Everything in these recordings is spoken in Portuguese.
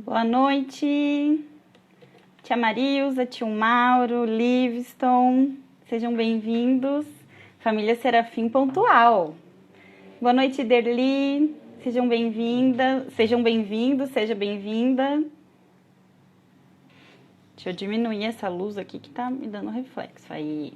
Boa noite, tia Marilza, tio Mauro, Livingston, sejam bem-vindos, família Serafim Pontual. Boa noite, Derli, sejam bem-vindas, sejam bem-vindos, seja bem-vinda. Deixa eu diminuir essa luz aqui que tá me dando reflexo, aí.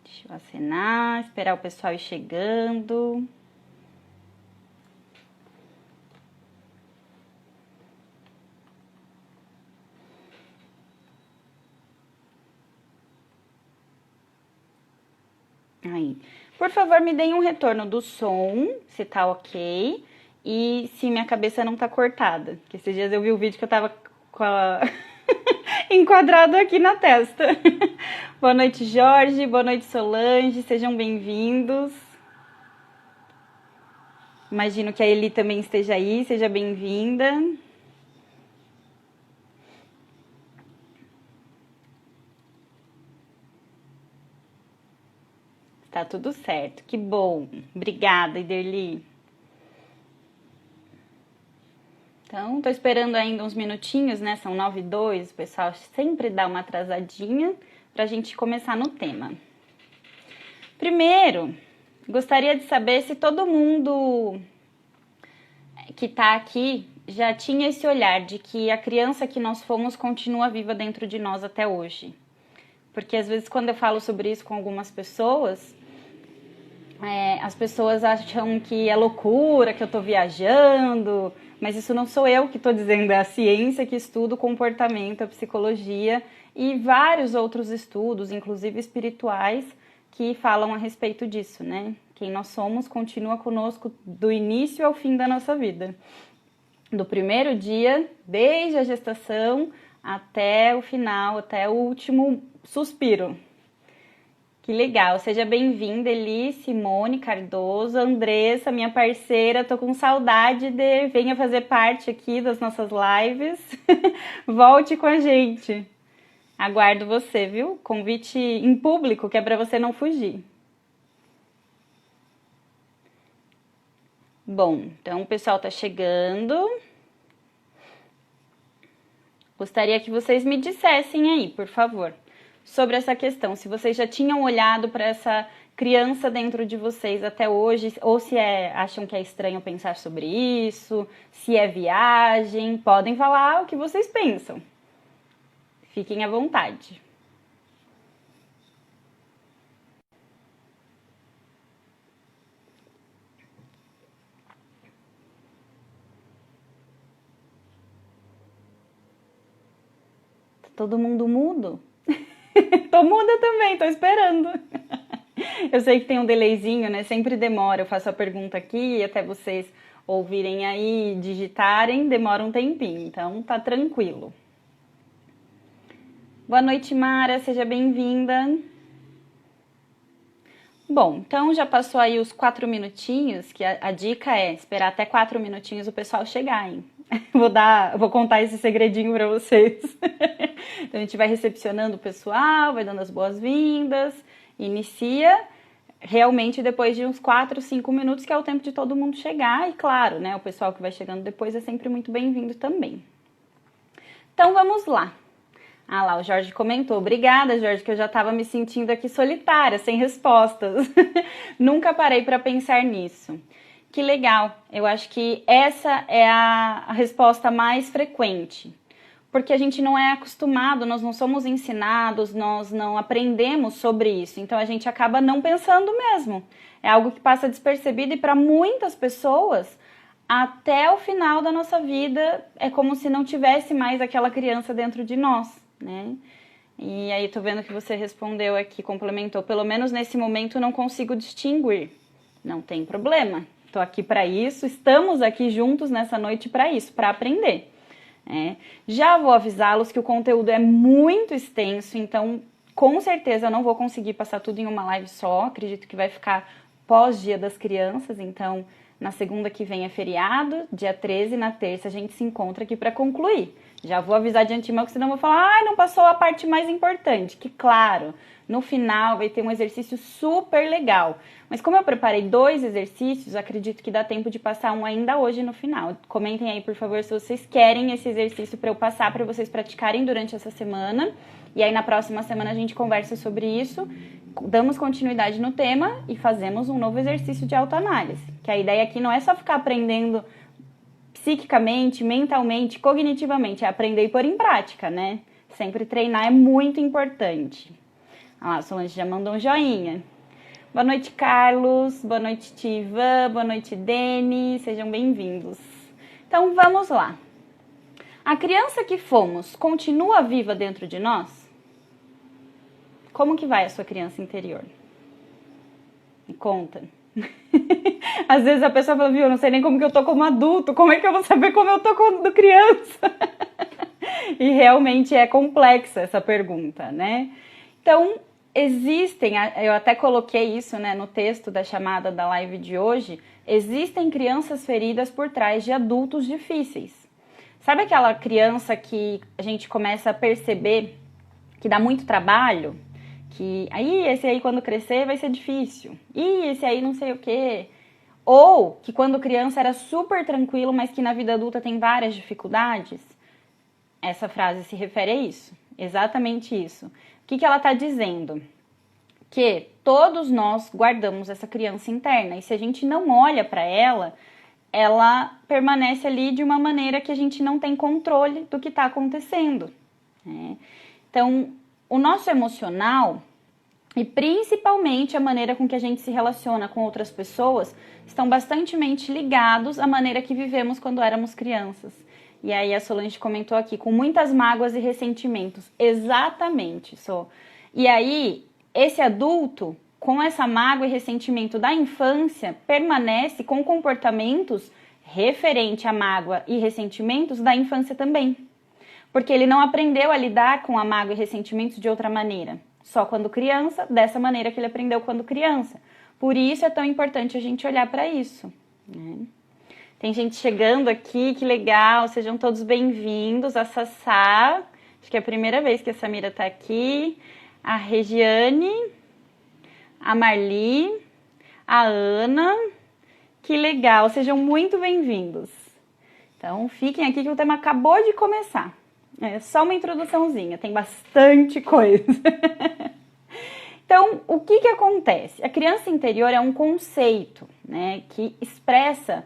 Deixa eu acenar, esperar o pessoal ir chegando. Aí. Por favor, me deem um retorno do som, se tá ok, e se minha cabeça não tá cortada. Porque esses dias eu vi o vídeo que eu tava com a... enquadrado aqui na testa. Boa noite, Jorge. Boa noite, Solange. Sejam bem-vindos. Imagino que a Eli também esteja aí. Seja bem-vinda. Tá tudo certo. Que bom. Obrigada, Iderli. Então, tô esperando ainda uns minutinhos, né? São 9h02, o pessoal sempre dá uma atrasadinha pra gente começar no tema. Primeiro, gostaria de saber se todo mundo que tá aqui já tinha esse olhar de que a criança que nós fomos continua viva dentro de nós até hoje. Porque às vezes quando eu falo sobre isso com algumas pessoas, as pessoas acham que é loucura, que eu tô viajando, mas isso não sou eu que estou dizendo, é a ciência que estuda o comportamento, a psicologia e vários outros estudos, inclusive espirituais, que falam a respeito disso, né? Quem nós somos continua conosco do início ao fim da nossa vida. Do primeiro dia, desde a gestação, até o final, até o último suspiro. Que legal, seja bem-vinda, Eli, Simone Cardoso, Andressa, minha parceira, tô com saudade de venha fazer parte aqui das nossas lives, volte com a gente, aguardo você, viu? Convite em público, que é para você não fugir. Bom, então o pessoal tá chegando, gostaria que vocês me dissessem aí, por favor, sobre essa questão, se vocês já tinham olhado para essa criança dentro de vocês até hoje, ou se acham que é estranho pensar sobre isso, se é viagem, podem falar o que vocês pensam. Fiquem à vontade. Tá todo mundo mudo? Tô muda também, tô esperando. Eu sei que tem um delayzinho, né? Sempre demora. Eu faço a pergunta aqui e até vocês ouvirem aí, digitarem, demora um tempinho. Então, tá tranquilo. Boa noite, Mara. Seja bem-vinda. Bom, então já passou aí os 4 minutinhos, que a dica é esperar até 4 minutinhos o pessoal chegar, hein? Vou contar esse segredinho para vocês. Então a gente vai recepcionando o pessoal, vai dando as boas-vindas, inicia realmente depois de uns 4, 5 minutos, que é o tempo de todo mundo chegar, e claro, né, o pessoal que vai chegando depois é sempre muito bem-vindo também. Então vamos lá. Ah lá, o Jorge comentou. Obrigada, Jorge, que eu já estava me sentindo aqui solitária, sem respostas. Nunca parei para pensar nisso. Que legal, eu acho que essa é a resposta mais frequente, porque a gente não é acostumado, nós não somos ensinados, nós não aprendemos sobre isso, então a gente acaba não pensando mesmo. É algo que passa despercebido e para muitas pessoas, até o final da nossa vida, é como se não tivesse mais aquela criança dentro de nós, né? E aí tô vendo que você respondeu aqui, complementou, pelo menos nesse momento não consigo distinguir. Não tem problema. Estou aqui para isso, estamos aqui juntos nessa noite para isso, para aprender. Já vou avisá-los que o conteúdo é muito extenso, então com certeza eu não vou conseguir passar tudo em uma live só, acredito que vai ficar pós-dia das crianças, então na segunda que vem é feriado, dia 13, na terça a gente se encontra aqui para concluir. Já vou avisar de antemão que senão eu vou falar, não passou a parte mais importante, que claro, No final vai ter um exercício super legal. Mas como eu preparei 2 exercícios, acredito que dá tempo de passar um ainda hoje no final. Comentem aí, por favor, se vocês querem esse exercício para eu passar para vocês praticarem durante essa semana. E aí na próxima semana a gente conversa sobre isso, damos continuidade no tema e fazemos um novo exercício de autoanálise. Que a ideia aqui não é só ficar aprendendo psiquicamente, mentalmente, cognitivamente, é aprender e pôr em prática, né? Sempre treinar é muito importante. Olha lá, a Solange já mandou um joinha. Boa noite, Carlos. Boa noite, Tivan. Boa noite, Deni. Sejam bem-vindos. Então, vamos lá. A criança que fomos continua viva dentro de nós? Como que vai a sua criança interior? Me conta. Às vezes a pessoa fala, viu, eu não sei nem como que eu tô como adulto, como é que eu vou saber como eu tô quando criança? E realmente é complexa essa pergunta, né? Então, existem, eu até coloquei isso, né, no texto da chamada da live de hoje, existem crianças feridas por trás de adultos difíceis. Sabe aquela criança que a gente começa a perceber que dá muito trabalho? Que aí esse aí quando crescer vai ser difícil. E esse aí não sei o quê. Ou que quando criança era super tranquilo, mas que na vida adulta tem várias dificuldades. Essa frase se refere a isso. Exatamente isso. O que ela está dizendo? Que todos nós guardamos essa criança interna. E se a gente não olha para ela, ela permanece ali de uma maneira que a gente não tem controle do que está acontecendo, né? Então, o nosso emocional e principalmente a maneira com que a gente se relaciona com outras pessoas estão bastante ligados à maneira que vivemos quando éramos crianças. E aí a Solange comentou aqui, com muitas mágoas e ressentimentos. Exatamente, Sô. E aí, esse adulto, com essa mágoa e ressentimento da infância, permanece com comportamentos referente à mágoa e ressentimentos da infância também. Porque ele não aprendeu a lidar com a mágoa e ressentimentos de outra maneira. Só quando criança, dessa maneira que ele aprendeu quando criança. Por isso é tão importante a gente olhar para isso, né? Tem gente chegando aqui, que legal, sejam todos bem-vindos. A Sassá, acho que é a primeira vez que a Samira está aqui. A Regiane, a Marli, a Ana, que legal, sejam muito bem-vindos. Então fiquem aqui que o tema acabou de começar. É só uma introduçãozinha, tem bastante coisa. Então, o que acontece? A criança interior é um conceito, né, que expressa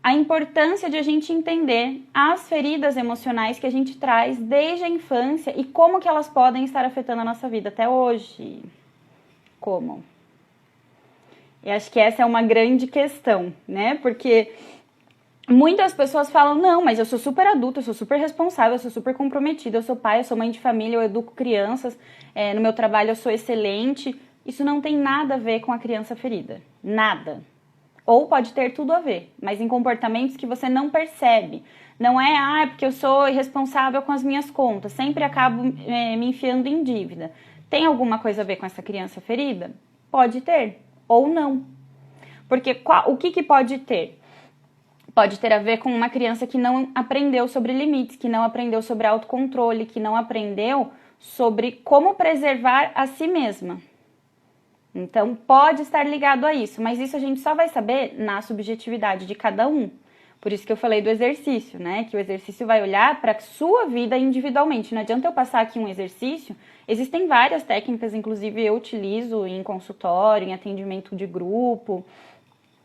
a importância de a gente entender as feridas emocionais que a gente traz desde a infância e como que elas podem estar afetando a nossa vida até hoje. Como? Eu acho que essa é uma grande questão, né? Porque muitas pessoas falam, não, mas eu sou super adulta, eu sou super responsável, eu sou super comprometida, eu sou pai, eu sou mãe de família, eu educo crianças, no meu trabalho eu sou excelente. Isso não tem nada a ver com a criança ferida, nada. Ou pode ter tudo a ver, mas em comportamentos que você não percebe. Não é, porque eu sou irresponsável com as minhas contas, sempre acabo me enfiando em dívida. Tem alguma coisa a ver com essa criança ferida? Pode ter, ou não. Porque o que pode ter? Pode ter a ver com uma criança que não aprendeu sobre limites, que não aprendeu sobre autocontrole, que não aprendeu sobre como preservar a si mesma. Então, pode estar ligado a isso, mas isso a gente só vai saber na subjetividade de cada um. Por isso que eu falei do exercício, né? Que o exercício vai olhar para a sua vida individualmente. Não adianta eu passar aqui um exercício. Existem várias técnicas, inclusive eu utilizo em consultório, em atendimento de grupo,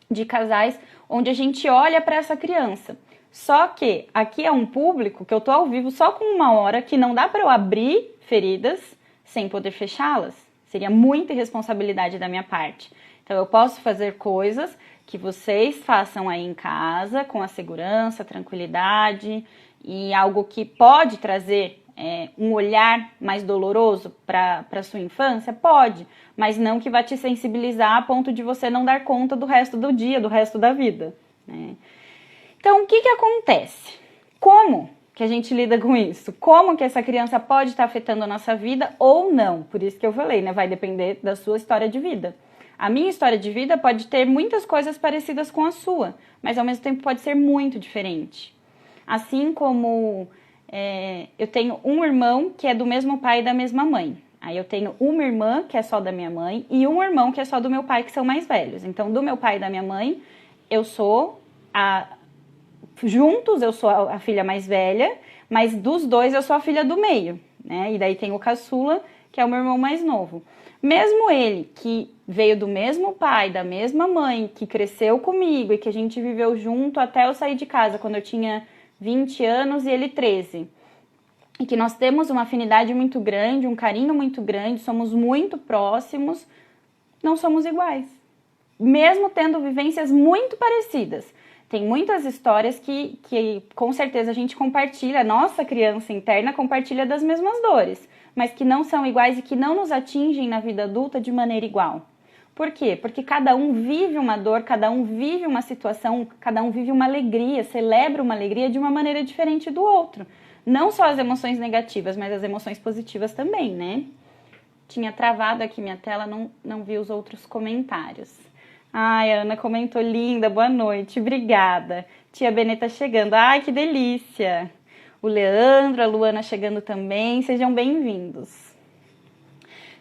de casais, onde a gente olha para essa criança. Só que aqui é um público que eu tô ao vivo só com 1 hora, que não dá para eu abrir feridas sem poder fechá-las. Seria muita irresponsabilidade da minha parte. Então, eu posso fazer coisas que vocês façam aí em casa, com a segurança, tranquilidade, e algo que pode trazer um olhar mais doloroso para a sua infância? Pode, mas não que vai te sensibilizar a ponto de você não dar conta do resto do dia, do resto da vida, né? Então, o que acontece? Como que a gente lida com isso? Como que essa criança pode estar afetando a nossa vida ou não? Por isso que eu falei, né? Vai depender da sua história de vida. A minha história de vida pode ter muitas coisas parecidas com a sua, mas ao mesmo tempo pode ser muito diferente. Assim como eu tenho um irmão que é do mesmo pai e da mesma mãe. Aí eu tenho uma irmã que é só da minha mãe e um irmão que é só do meu pai, que são mais velhos. Então, do meu pai e da minha mãe, eu sou juntos eu sou a filha mais velha, mas dos dois eu sou a filha do meio, né? E daí tem o caçula, que é o meu irmão mais novo. Mesmo ele, que veio do mesmo pai, da mesma mãe, que cresceu comigo e que a gente viveu junto até eu sair de casa, quando eu tinha 20 anos e ele 13. E que nós temos uma afinidade muito grande, um carinho muito grande, somos muito próximos, não somos iguais. Mesmo tendo vivências muito parecidas. Tem muitas histórias que com certeza a gente compartilha, a nossa criança interna compartilha das mesmas dores, mas que não são iguais e que não nos atingem na vida adulta de maneira igual. Por quê? Porque cada um vive uma dor, cada um vive uma situação, cada um vive uma alegria, celebra uma alegria de uma maneira diferente do outro. Não só as emoções negativas, mas as emoções positivas também, né? Tinha travado aqui minha tela, não vi os outros comentários. Ai, a Ana comentou, linda, boa noite, obrigada. Tia Beneta chegando, ai, que delícia. O Leandro, a Luana chegando também, sejam bem-vindos.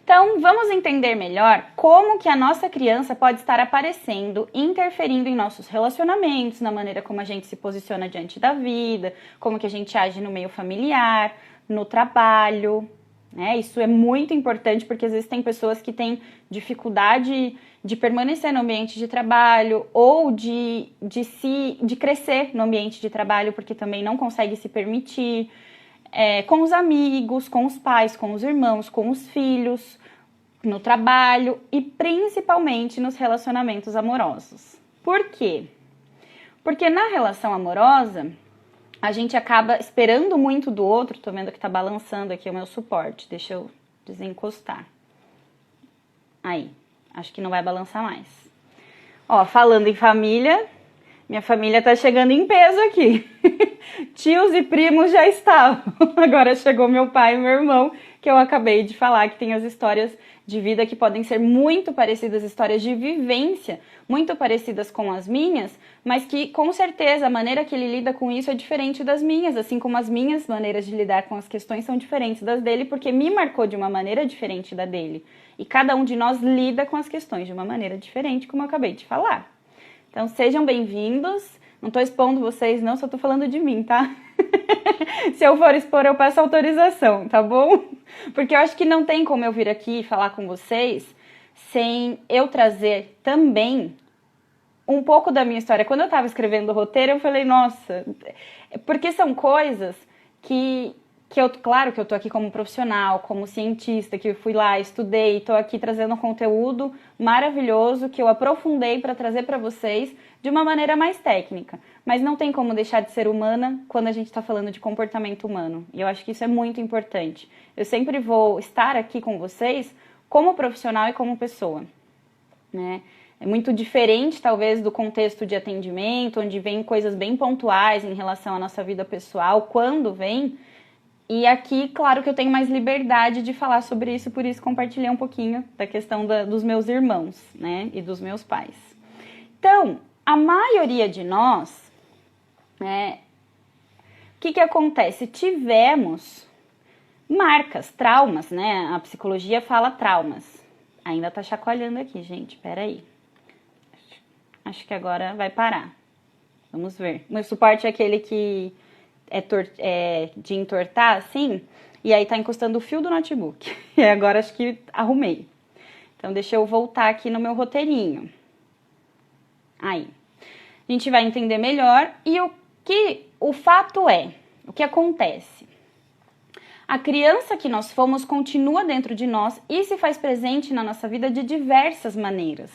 Então, vamos entender melhor como que a nossa criança pode estar aparecendo, interferindo em nossos relacionamentos, na maneira como a gente se posiciona diante da vida, como que a gente age no meio familiar, no trabalho, né? Isso é muito importante porque às vezes tem pessoas que têm dificuldade de permanecer no ambiente de trabalho ou de crescer no ambiente de trabalho porque também não consegue se permitir, com os amigos, com os pais, com os irmãos, com os filhos, no trabalho e principalmente nos relacionamentos amorosos. Por quê? Porque na relação amorosa, a gente acaba esperando muito do outro. Tô vendo que tá balançando aqui o meu suporte. Deixa eu desencostar. Aí, acho que não vai balançar mais. Ó, falando em família, minha família tá chegando em peso aqui. Tios e primos já estavam. Agora chegou meu pai e meu irmão, que eu acabei de falar, que tem as histórias de vida que podem ser muito parecidas, histórias de vivência, muito parecidas com as minhas, mas que com certeza a maneira que ele lida com isso é diferente das minhas, assim como as minhas maneiras de lidar com as questões são diferentes das dele, porque me marcou de uma maneira diferente da dele. E cada um de nós lida com as questões de uma maneira diferente, como eu acabei de falar. Então sejam bem-vindos. Não tô expondo vocês, não, só tô falando de mim, tá? Se eu for expor, eu peço autorização, tá bom? Porque eu acho que não tem como eu vir aqui falar com vocês sem eu trazer também um pouco da minha história. Quando eu tava escrevendo o roteiro, eu falei, nossa, porque são coisas que claro que eu tô aqui como profissional, como cientista, que eu fui lá, estudei, tô aqui trazendo um conteúdo maravilhoso que eu aprofundei para trazer para vocês de uma maneira mais técnica. Mas não tem como deixar de ser humana quando a gente está falando de comportamento humano. E eu acho que isso é muito importante. Eu sempre vou estar aqui com vocês como profissional e como pessoa, né? É muito diferente, talvez, do contexto de atendimento, onde vem coisas bem pontuais em relação à nossa vida pessoal, quando vem. E aqui, claro que eu tenho mais liberdade de falar sobre isso, por isso compartilhei um pouquinho da questão dos meus irmãos, né, e dos meus pais. Então, a maioria de nós, né, o que acontece? Tivemos marcas, traumas, né, a psicologia fala traumas. Ainda tá chacoalhando aqui, gente, peraí. Acho que agora vai parar. Vamos ver. Meu suporte é aquele que de entortar, assim, e aí tá encostando o fio do notebook. E agora acho que arrumei. Então, deixa eu voltar aqui no meu roteirinho. Aí. A gente vai entender melhor. E o fato é, o que acontece? A criança que nós fomos continua dentro de nós e se faz presente na nossa vida de diversas maneiras.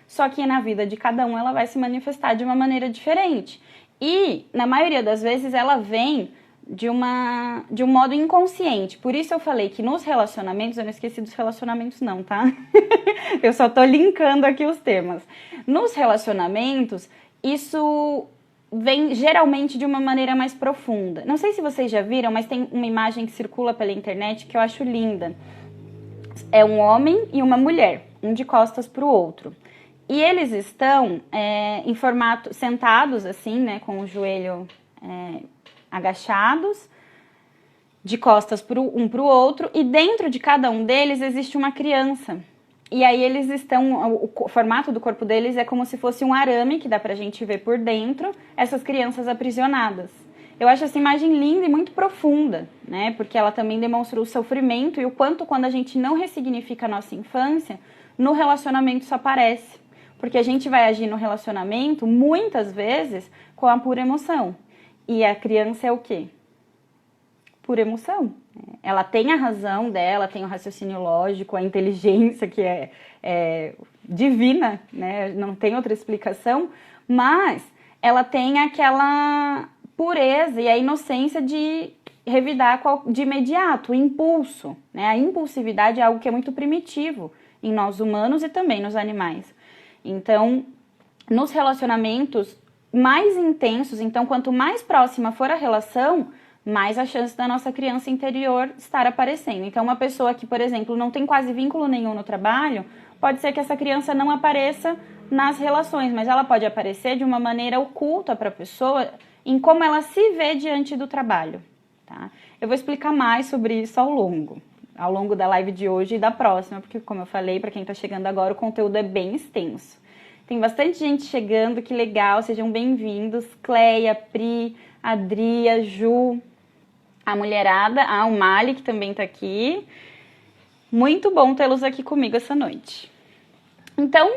Só que na vida de cada um ela vai se manifestar de uma maneira diferente. E, na maioria das vezes, ela vem de um modo inconsciente. Por isso eu falei que nos relacionamentos, eu não esqueci dos relacionamentos não, tá? Eu só tô linkando aqui os temas. Nos relacionamentos, isso vem geralmente de uma maneira mais profunda. Não sei se vocês já viram, mas tem uma imagem que circula pela internet que eu acho linda. É um homem e uma mulher, um de costas pro outro. E eles estão em formato, sentados assim, né, com o joelho agachados. de costas um para o outro, e dentro de cada um deles existe uma criança. E aí eles estão, o formato do corpo deles é como se fosse um arame, que dá pra gente ver por dentro, essas crianças aprisionadas. Eu acho essa imagem linda e muito profunda, né? Porque ela também demonstra o sofrimento e o quanto, quando a gente não ressignifica a nossa infância, no relacionamento isso aparece. Porque a gente vai agir no relacionamento, muitas vezes, com a pura emoção. E a criança é o quê? Pura emoção. Ela tem a razão dela, tem o raciocínio lógico, a inteligência que é divina, né? Não tem outra explicação, mas ela tem aquela pureza e a inocência de revidar de imediato, o impulso, né? A impulsividade é algo que é muito primitivo em nós humanos e também nos animais. Então, nos relacionamentos mais intensos, então quanto mais próxima for a relação, mais a chance da nossa criança interior estar aparecendo. Então, uma pessoa que, por exemplo, não tem quase vínculo nenhum no trabalho, pode ser que essa criança não apareça nas relações, mas ela pode aparecer de uma maneira oculta para a pessoa, em como ela se vê diante do trabalho, tá? Eu vou explicar mais sobre isso ao longo da live de hoje e da próxima, porque, como eu falei, para quem está chegando agora, o conteúdo é bem extenso. Tem bastante gente chegando, que legal, sejam bem-vindos. Cleia, Pri, Adria, Ju, a mulherada, o Mali, que também tá aqui. Muito bom tê-los aqui comigo essa noite. Então,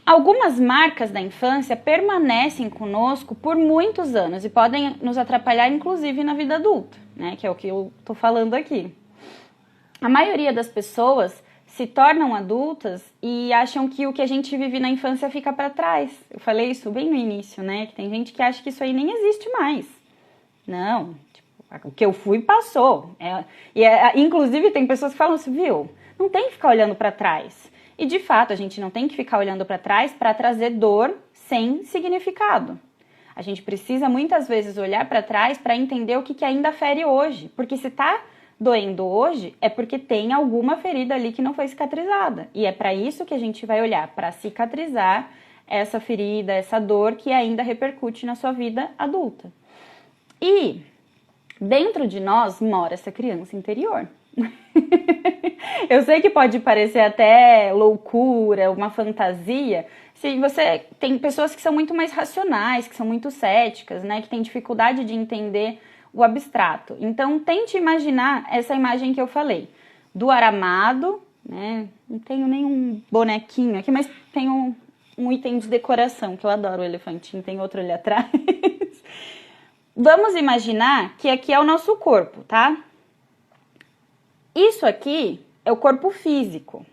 algumas marcas da infância permanecem conosco por muitos anos e podem nos atrapalhar, inclusive, na vida adulta, né? Que é o que eu tô falando aqui. A maioria das pessoas se tornam adultas e acham que o que a gente vive na infância fica para trás. Eu falei isso bem no início, né? Que tem gente que acha que isso aí nem existe mais. Não, o que eu fui passou. Inclusive tem pessoas que falam assim, viu? Não tem que ficar olhando para trás. E de fato, a gente não tem que ficar olhando para trás para trazer dor sem significado. A gente precisa muitas vezes olhar para trás para entender o que ainda fere hoje. Porque se tá doendo hoje, é porque tem alguma ferida ali que não foi cicatrizada. E é para isso que a gente vai olhar, para cicatrizar essa ferida, essa dor que ainda repercute na sua vida adulta. E dentro de nós mora essa criança interior. Eu sei que pode parecer até loucura, uma fantasia. Se você tem pessoas que são muito mais racionais, que são muito céticas, né, que têm dificuldade de entender o abstrato. Então, tente imaginar essa imagem que eu falei, do aramado, né? Não tenho nenhum bonequinho aqui, mas tenho um item de decoração, que eu adoro o elefantinho, tem outro ali atrás. Vamos imaginar que aqui é o nosso corpo, tá? Isso aqui é o corpo físico,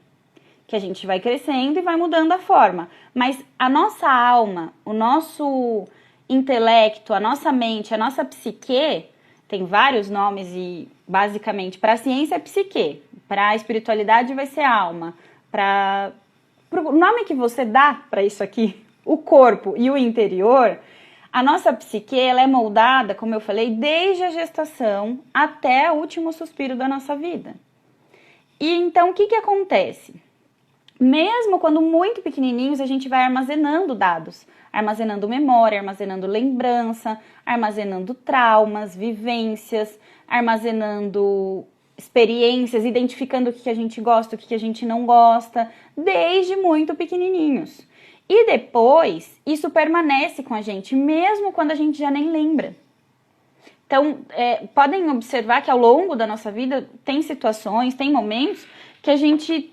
que a gente vai crescendo e vai mudando a forma. Mas a nossa alma, o nosso intelecto, a nossa mente, a nossa psique, tem vários nomes e basicamente para a ciência é psique, para a espiritualidade vai ser alma, o nome que você dá para isso aqui, o corpo e o interior, a nossa psique ela é moldada, como eu falei, desde a gestação até o último suspiro da nossa vida. E então o que acontece? Mesmo quando muito pequenininhos, a gente vai armazenando dados, armazenando memória, armazenando lembrança, armazenando traumas, vivências, armazenando experiências, identificando o que a gente gosta, o que a gente não gosta, desde muito pequenininhos. E depois, isso permanece com a gente, mesmo quando a gente já nem lembra. Então, podem observar que ao longo da nossa vida, tem situações, tem momentos que a gente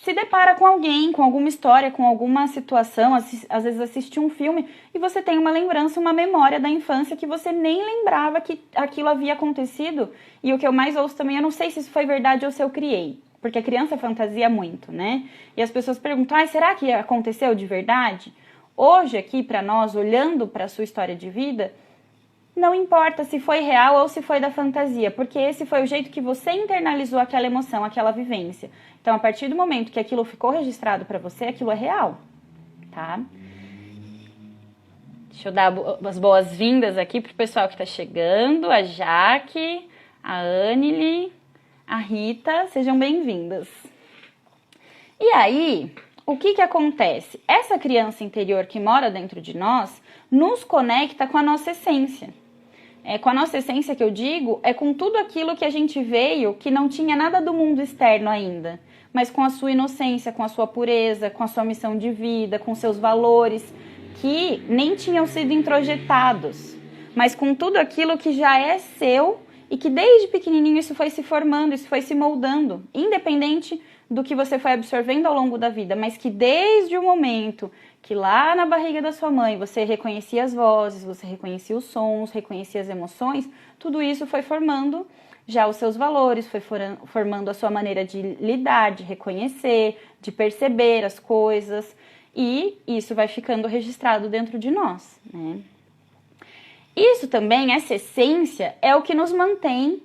se depara com alguém, com alguma história, com alguma situação, às vezes assiste um filme e você tem uma lembrança, uma memória da infância que você nem lembrava que aquilo havia acontecido. E o que eu mais ouço também, eu não sei se isso foi verdade ou se eu criei, porque a criança fantasia muito, né? E as pessoas perguntam, será que aconteceu de verdade? Hoje aqui para nós, olhando para a sua história de vida, não importa se foi real ou se foi da fantasia, porque esse foi o jeito que você internalizou aquela emoção, aquela vivência. Então, a partir do momento que aquilo ficou registrado para você, aquilo é real, tá? Deixa eu dar as boas-vindas aqui pro pessoal que tá chegando, a Jaque, a Anily, a Rita, sejam bem-vindas. E aí, o que acontece? Essa criança interior que mora dentro de nós nos conecta com a nossa essência. Com a nossa essência que eu digo, é com tudo aquilo que a gente veio, que não tinha nada do mundo externo ainda, mas com a sua inocência, com a sua pureza, com a sua missão de vida, com seus valores, que nem tinham sido introjetados, mas com tudo aquilo que já é seu e que desde pequenininho isso foi se formando, isso foi se moldando, independente do que você foi absorvendo ao longo da vida, mas que desde o momento que lá na barriga da sua mãe você reconhecia as vozes, você reconhecia os sons, reconhecia as emoções, tudo isso foi formando já os seus valores, foi formando a sua maneira de lidar, de reconhecer, de perceber as coisas, e isso vai ficando registrado dentro de nós, né? Isso também, essa essência, é o que nos mantém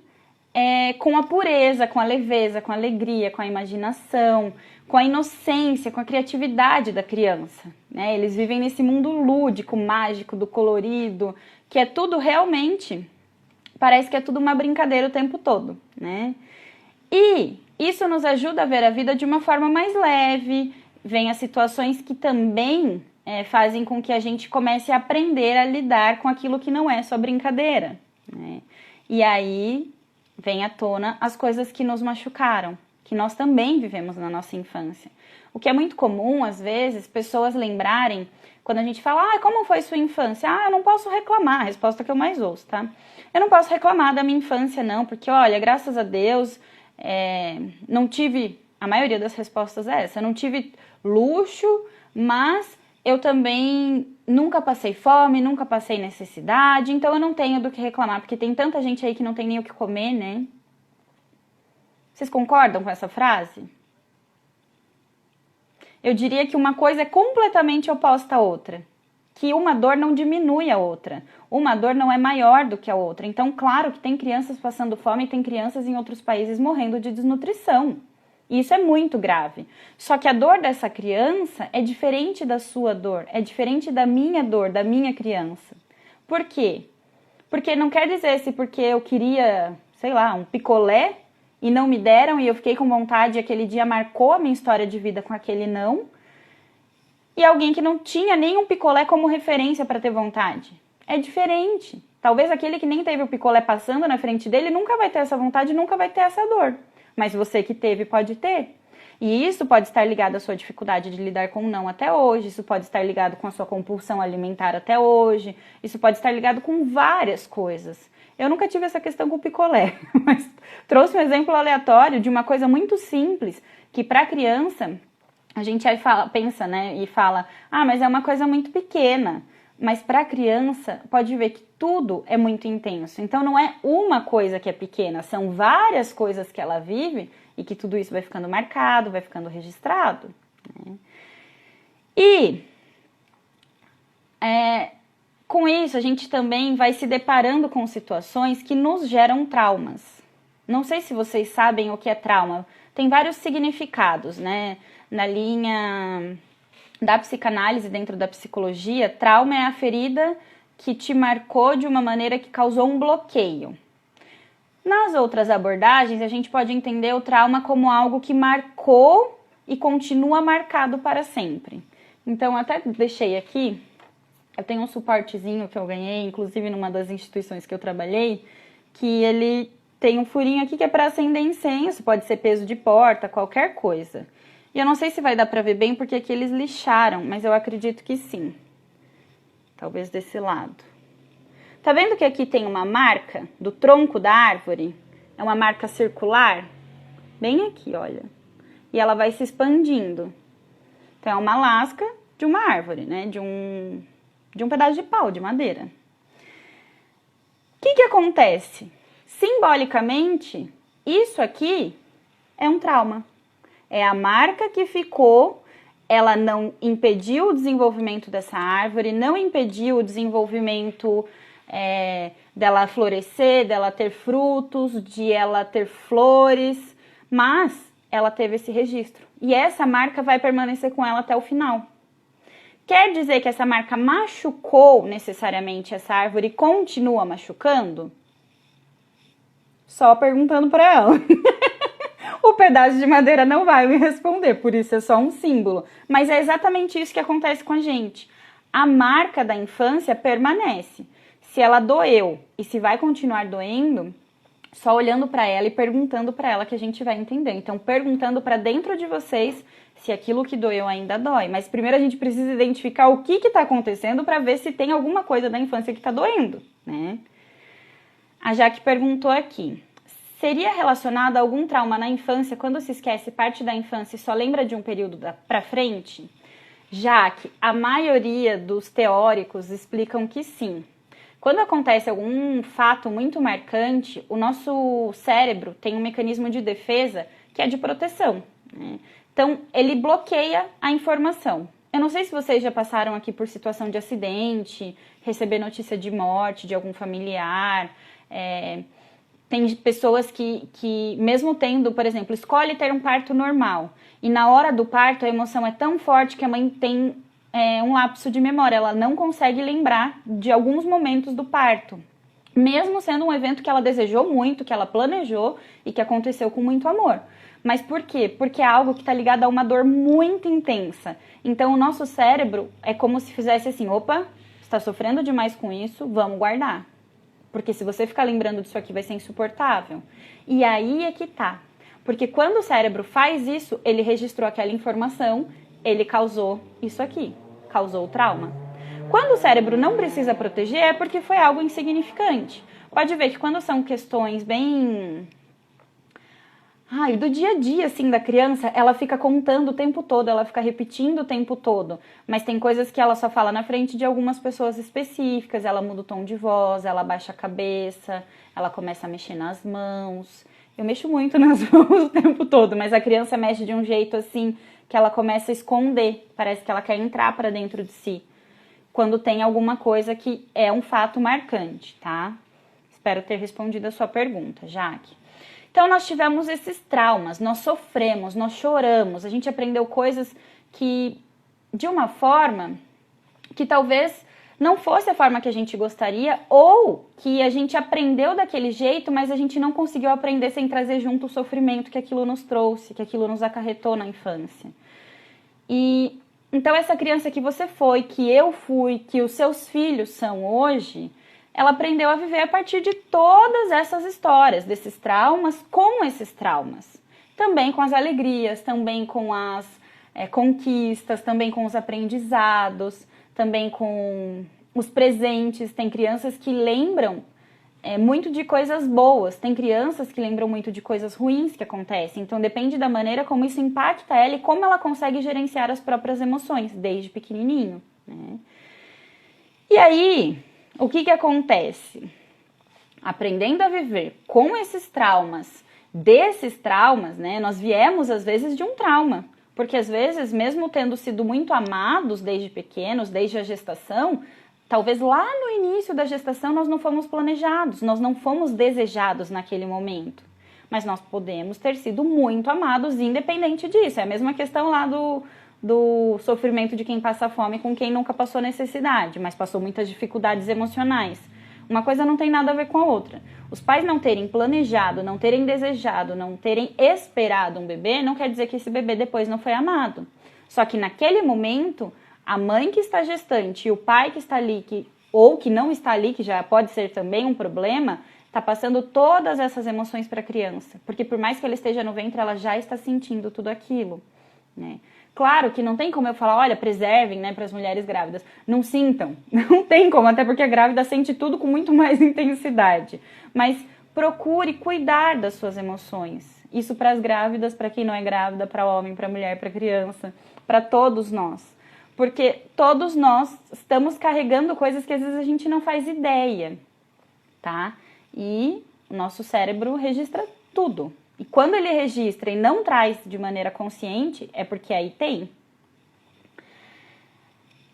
com a pureza, com a leveza, com a alegria, com a imaginação, com a inocência, com a criatividade da criança, né? Eles vivem nesse mundo lúdico, mágico, do colorido, que é tudo realmente, parece que é tudo uma brincadeira o tempo todo, né? E isso nos ajuda a ver a vida de uma forma mais leve, vem as situações que também fazem com que a gente comece a aprender a lidar com aquilo que não é só brincadeira, né? E aí vem à tona as coisas que nos machucaram, que nós também vivemos na nossa infância. O que é muito comum, às vezes, pessoas lembrarem, quando a gente fala, como foi sua infância? Eu não posso reclamar, a resposta que eu mais ouço, tá? Eu não posso reclamar da minha infância, não, porque, olha, graças a Deus, não tive, a maioria das respostas é essa, eu não tive luxo, mas eu também nunca passei fome, nunca passei necessidade, então eu não tenho do que reclamar, porque tem tanta gente aí que não tem nem o que comer, né? Vocês concordam com essa frase? Eu diria que uma coisa é completamente oposta à outra, que uma dor não diminui a outra, uma dor não é maior do que a outra. Então, claro que tem crianças passando fome e tem crianças em outros países morrendo de desnutrição. E isso é muito grave. Só que a dor dessa criança é diferente da sua dor, é diferente da minha dor, da minha criança. Por quê? Porque não quer dizer se porque eu queria, sei lá, um picolé e não me deram e eu fiquei com vontade e aquele dia marcou a minha história de vida com aquele não, e alguém que não tinha nenhum picolé como referência para ter vontade. É diferente. Talvez aquele que nem teve o picolé passando na frente dele nunca vai ter essa vontade, nunca vai ter essa dor. Mas você que teve pode ter. E isso pode estar ligado à sua dificuldade de lidar com o não até hoje, isso pode estar ligado com a sua compulsão alimentar até hoje, isso pode estar ligado com várias coisas. Eu nunca tive essa questão com o picolé, mas trouxe um exemplo aleatório de uma coisa muito simples, que para criança, a gente aí pensa, né, e fala, mas é uma coisa muito pequena. Mas para a criança, pode ver que tudo é muito intenso. Então, não é uma coisa que é pequena, são várias coisas que ela vive e que tudo isso vai ficando marcado, vai ficando registrado, né? E com isso, a gente também vai se deparando com situações que nos geram traumas. Não sei se vocês sabem o que é trauma. Tem vários significados, né? Na linha da psicanálise, dentro da psicologia, trauma é a ferida que te marcou de uma maneira que causou um bloqueio. Nas outras abordagens, a gente pode entender o trauma como algo que marcou e continua marcado para sempre. Então, até deixei aqui, eu tenho um suportezinho que eu ganhei, inclusive numa das instituições que eu trabalhei, que ele tem um furinho aqui que é para acender incenso, pode ser peso de porta, qualquer coisa. E eu não sei se vai dar pra ver bem, porque aqui eles lixaram, mas eu acredito que sim. Talvez desse lado. Tá vendo que aqui tem uma marca do tronco da árvore? É uma marca circular? Bem aqui, olha. E ela vai se expandindo. Então, é uma lasca de uma árvore, né? De um pedaço de pau, de madeira. O que acontece? Simbolicamente, isso aqui é um trauma. É a marca que ficou, ela não impediu o desenvolvimento dessa árvore, não impediu o desenvolvimento dela florescer, dela ter frutos, de ela ter flores, mas ela teve esse registro. E essa marca vai permanecer com ela até o final. Quer dizer que essa marca machucou necessariamente essa árvore e continua machucando? Só perguntando para ela. O pedaço de madeira não vai me responder, por isso é só um símbolo. Mas é exatamente isso que acontece com a gente. A marca da infância permanece. se ela doeu e se vai continuar doendo, só olhando para ela e perguntando para ela que a gente vai entender. Então, perguntando para dentro de vocês se aquilo que doeu ainda dói. Mas primeiro a gente precisa identificar o que está acontecendo para ver se tem alguma coisa da infância que está doendo, né? A Jaque perguntou aqui: seria relacionado a algum trauma na infância quando se esquece parte da infância e só lembra de um período para frente? Jaque, a maioria dos teóricos explicam que sim. Quando acontece algum fato muito marcante, o nosso cérebro tem um mecanismo de defesa que é de proteção, né? Então, ele bloqueia a informação. Eu não sei se vocês já passaram aqui por situação de acidente, receber notícia de morte de algum familiar. Tem pessoas que, mesmo tendo, por exemplo, escolhe ter um parto normal, e na hora do parto a emoção é tão forte que a mãe tem um lapso de memória, ela não consegue lembrar de alguns momentos do parto, mesmo sendo um evento que ela desejou muito, que ela planejou e que aconteceu com muito amor. Mas por quê? Porque é algo que está ligado a uma dor muito intensa. Então o nosso cérebro é como se fizesse assim: opa, está sofrendo demais com isso, vamos guardar. Porque se você ficar lembrando disso aqui vai ser insuportável. E aí é que tá. Porque quando o cérebro faz isso, ele registrou aquela informação, ele causou isso aqui, causou o trauma. Quando o cérebro não precisa proteger, é porque foi algo insignificante. Pode ver que quando são questões bem... do dia a dia, assim, da criança, ela fica contando o tempo todo, ela fica repetindo o tempo todo. Mas tem coisas que ela só fala na frente de algumas pessoas específicas, ela muda o tom de voz, ela abaixa a cabeça, ela começa a mexer nas mãos. Eu mexo muito nas mãos o tempo todo, mas a criança mexe de um jeito, assim, que ela começa a esconder. Parece que ela quer entrar para dentro de si, quando tem alguma coisa que é um fato marcante, tá? Espero ter respondido a sua pergunta, Jaque. Então, nós tivemos esses traumas, nós sofremos, nós choramos, a gente aprendeu coisas que, de uma forma que talvez não fosse a forma que a gente gostaria, ou que a gente aprendeu daquele jeito, mas a gente não conseguiu aprender sem trazer junto o sofrimento que aquilo nos trouxe, que aquilo nos acarretou na infância. E então, essa criança que você foi, que eu fui, que os seus filhos são hoje, ela aprendeu a viver a partir de todas essas histórias, desses traumas, com esses traumas. Também com as alegrias, também com as conquistas, também com os aprendizados, também com os presentes. Tem crianças que lembram muito de coisas boas, tem crianças que lembram muito de coisas ruins que acontecem. Então depende da maneira como isso impacta ela e como ela consegue gerenciar as próprias emoções, desde pequenininho, né? E aí, o que acontece? Aprendendo a viver com esses traumas, desses traumas, né? Nós viemos às vezes de um trauma, porque às vezes, mesmo tendo sido muito amados desde pequenos, desde a gestação, talvez lá no início da gestação nós não fomos planejados, nós não fomos desejados naquele momento. Mas nós podemos ter sido muito amados independente disso. É a mesma questão lá do sofrimento de quem passa fome com quem nunca passou necessidade, mas passou muitas dificuldades emocionais. Uma coisa não tem nada a ver com a outra. Os pais não terem planejado, não terem desejado, não terem esperado um bebê, não quer dizer que esse bebê depois não foi amado. Só que naquele momento, a mãe que está gestante e o pai que está ali, ou que não está ali, que já pode ser também um problema, está passando todas essas emoções para a criança. Porque por mais que ela esteja no ventre, ela já está sentindo tudo aquilo, né? Claro que não tem como eu falar, olha, preservem, né, para as mulheres grávidas. Não sintam, não tem como, até porque a grávida sente tudo com muito mais intensidade. Mas procure cuidar das suas emoções. Isso para as grávidas, para quem não é grávida, para homem, para mulher, para criança, para todos nós. Porque todos nós estamos carregando coisas que às vezes a gente não faz ideia, tá? E o nosso cérebro registra tudo. E quando ele registra e não traz de maneira consciente, é porque aí tem.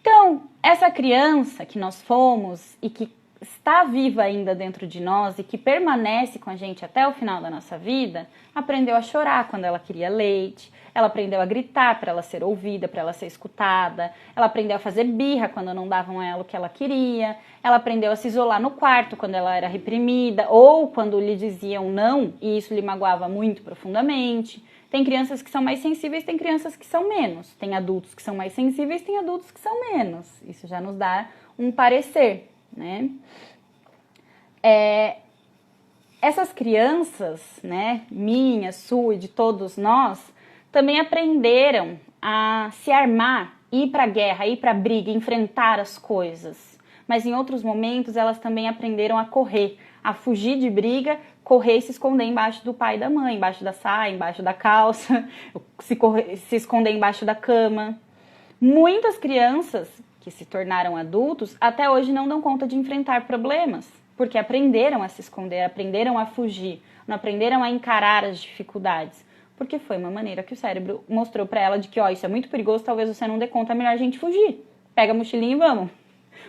Então, essa criança que nós fomos e que está viva ainda dentro de nós e que permanece com a gente até o final da nossa vida, aprendeu a chorar quando ela queria leite, ela aprendeu a gritar para ela ser ouvida, para ela ser escutada, ela aprendeu a fazer birra quando não davam a ela o que ela queria, ela aprendeu a se isolar no quarto quando ela era reprimida ou quando lhe diziam não e isso lhe magoava muito profundamente. Tem crianças que são mais sensíveis, tem crianças que são menos. Tem adultos que são mais sensíveis, tem adultos que são menos. Isso já nos dá um parecer, né? Essas crianças, né, minha, sua e de todos nós, também aprenderam a se armar, ir para a guerra, ir para a briga, enfrentar as coisas. Mas em outros momentos elas também aprenderam a correr, a fugir de briga, correr e se esconder embaixo do pai e da mãe, embaixo da saia, embaixo da calça, se esconder embaixo da cama. Muitas crianças que se tornaram adultos até hoje não dão conta de enfrentar problemas, porque aprenderam a se esconder, aprenderam a fugir, não aprenderam a encarar as dificuldades, porque foi uma maneira que o cérebro mostrou para ela de que, ó, isso é muito perigoso, talvez você não dê conta, é melhor a gente fugir. Pega a mochilinha e vamos.